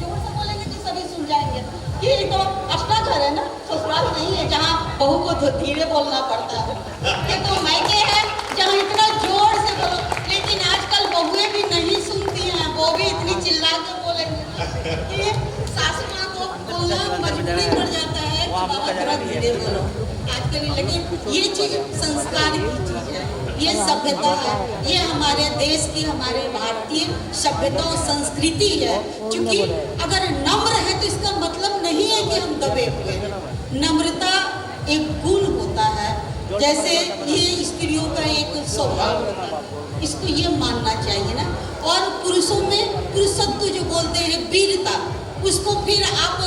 जोर से बोलेंगे तो सभी सुन जाएंगे। ये तो अपना घर है ना, ससुराल नहीं है जहाँ बहू को धीरे बोलना पड़ता है। ये तो मायके है जहाँ इतना जोर से बोलो, लेकिन आजकल बहुएं भी नहीं सुनती हैं, वो भी इतनी चिल्ला के बोले कि सासू माँ को बोलना मजबूरी पड़ जाता है कि बाबा थोड़ा धीरे बोलो आजकल। लेकिन ये चीज संस्कार की चीज है, ये सभ्यता है, ये हमारे देश की, हमारे भारतीय सभ्यता और संस्कृति है। क्योंकि अगर नम्र है तो इसका मतलब नहीं है कि हम दबे हुए हैं। नम्रता एक गुण होता है, जैसे ये स्त्रियों का एक स्वभाव होता है, इसको ये मानना चाहिए ना। और पुरुषों में पुरुषत्व जो बोलते हैं, वीरता, उसको फिर आप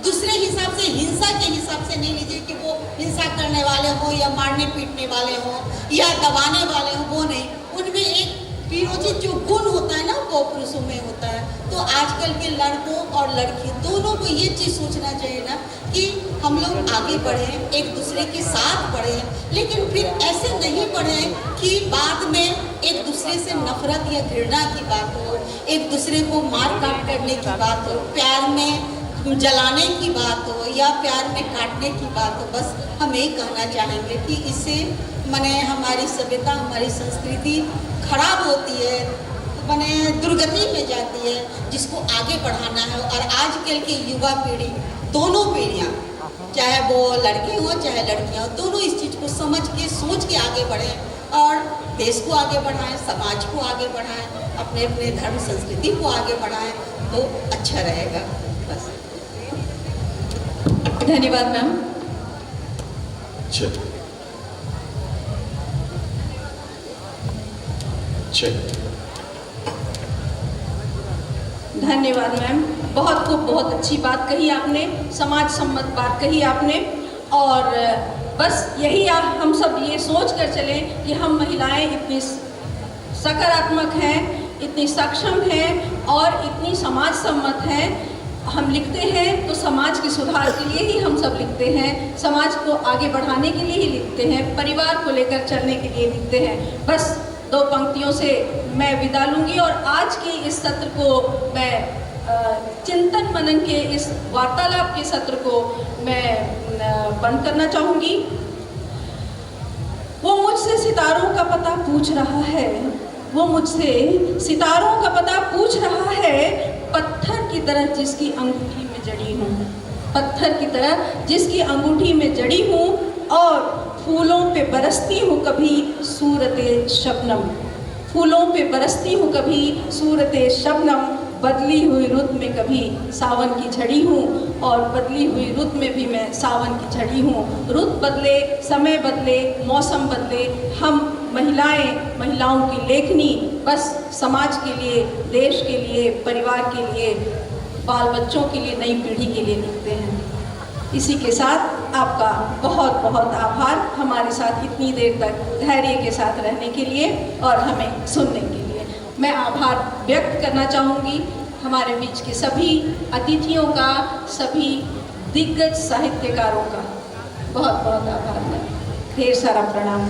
दूसरे हिसाब से, हिंसा के हिसाब से नहीं लीजिए कि वो हिंसा करने वाले हो या मारने पीटने वाले हो या दबाने वाले हो, वो नहीं। उनमें एक वीरोचित जो गुण होता है ना, वो पुरुषों में होता है। तो आजकल के लड़कों और लड़कियों दोनों को ये चीज़ सोचना चाहिए ना कि हम लोग आगे बढ़ें, एक दूसरे के साथ बढ़ें, लेकिन फिर ऐसे नहीं बढ़ें कि बाद में एक दूसरे से नफरत या घृणा की बात हो, एक दूसरे को मार काट करने की बात हो, प्यार में जलाने की बात हो या प्यार में काटने की बात हो। बस हम यही कहना चाहेंगे कि इससे माने हमारी सभ्यता, हमारी संस्कृति खराब होती है, माने दुर्गति में जाती है, जिसको आगे बढ़ाना है। और आजकल की युवा पीढ़ी, दोनों पीढ़ियाँ, चाहे वो लड़के हों चाहे लड़कियाँ हों, दोनों इस चीज़ को समझ के, सोच के आगे बढ़ें और देश को आगे बढ़ाएं, समाज को आगे बढ़ाएं, अपने अपने धर्म संस्कृति को आगे बढ़ाएं, तो अच्छा रहेगा। बस धन्यवाद मैम। चल चल धन्यवाद मैम, बहुत खूब, बहुत अच्छी बात कही आपने, समाज सम्मत बात कही आपने। और बस यही हम सब ये सोच कर चलें कि हम महिलाएं इतनी सकारात्मक हैं, इतनी सक्षम हैं और इतनी समाज सम्मत हैं। हम लिखते हैं तो समाज के सुधार के लिए ही हम सब लिखते हैं, समाज को आगे बढ़ाने के लिए ही लिखते हैं, परिवार को लेकर चलने के लिए लिखते हैं। बस 2 पंक्तियों से मैं विदा लूँगी और आज के इस सत्र को मैं चिंतन मनन के इस वार्तालाप के सत्र को मैं बंद करना चाहूँगी। वो मुझसे सितारों का पता पूछ रहा है, वो मुझसे सितारों का पता पूछ रहा है, पत्थर की तरह जिसकी अंगूठी में जड़ी हूँ, पत्थर की तरह जिसकी अंगूठी में जड़ी हूँ और फूलों पे बरसती हूँ कभी सूरते शबनम, फूलों पे बरसती हूँ कभी सूरते शबनम, बदली हुई रुत में कभी सावन की झड़ी हूँ और बदली हुई रुत में भी मैं सावन की झड़ी हूँ। रुत बदले, समय बदले, मौसम बदले, हम महिलाएं, महिलाओं की लेखनी बस समाज के लिए, देश के लिए, परिवार के लिए, बाल बच्चों के लिए, नई पीढ़ी के लिए लिखते हैं। इसी के साथ आपका बहुत बहुत आभार, हमारे साथ इतनी देर तक धैर्य के साथ रहने के लिए और हमें सुनने के लिए। मैं आभार व्यक्त करना चाहूँगी हमारे बीच के सभी अतिथियों का, सभी दिग्गज साहित्यकारों का बहुत बहुत आभार। ढेर सारा प्रणाम।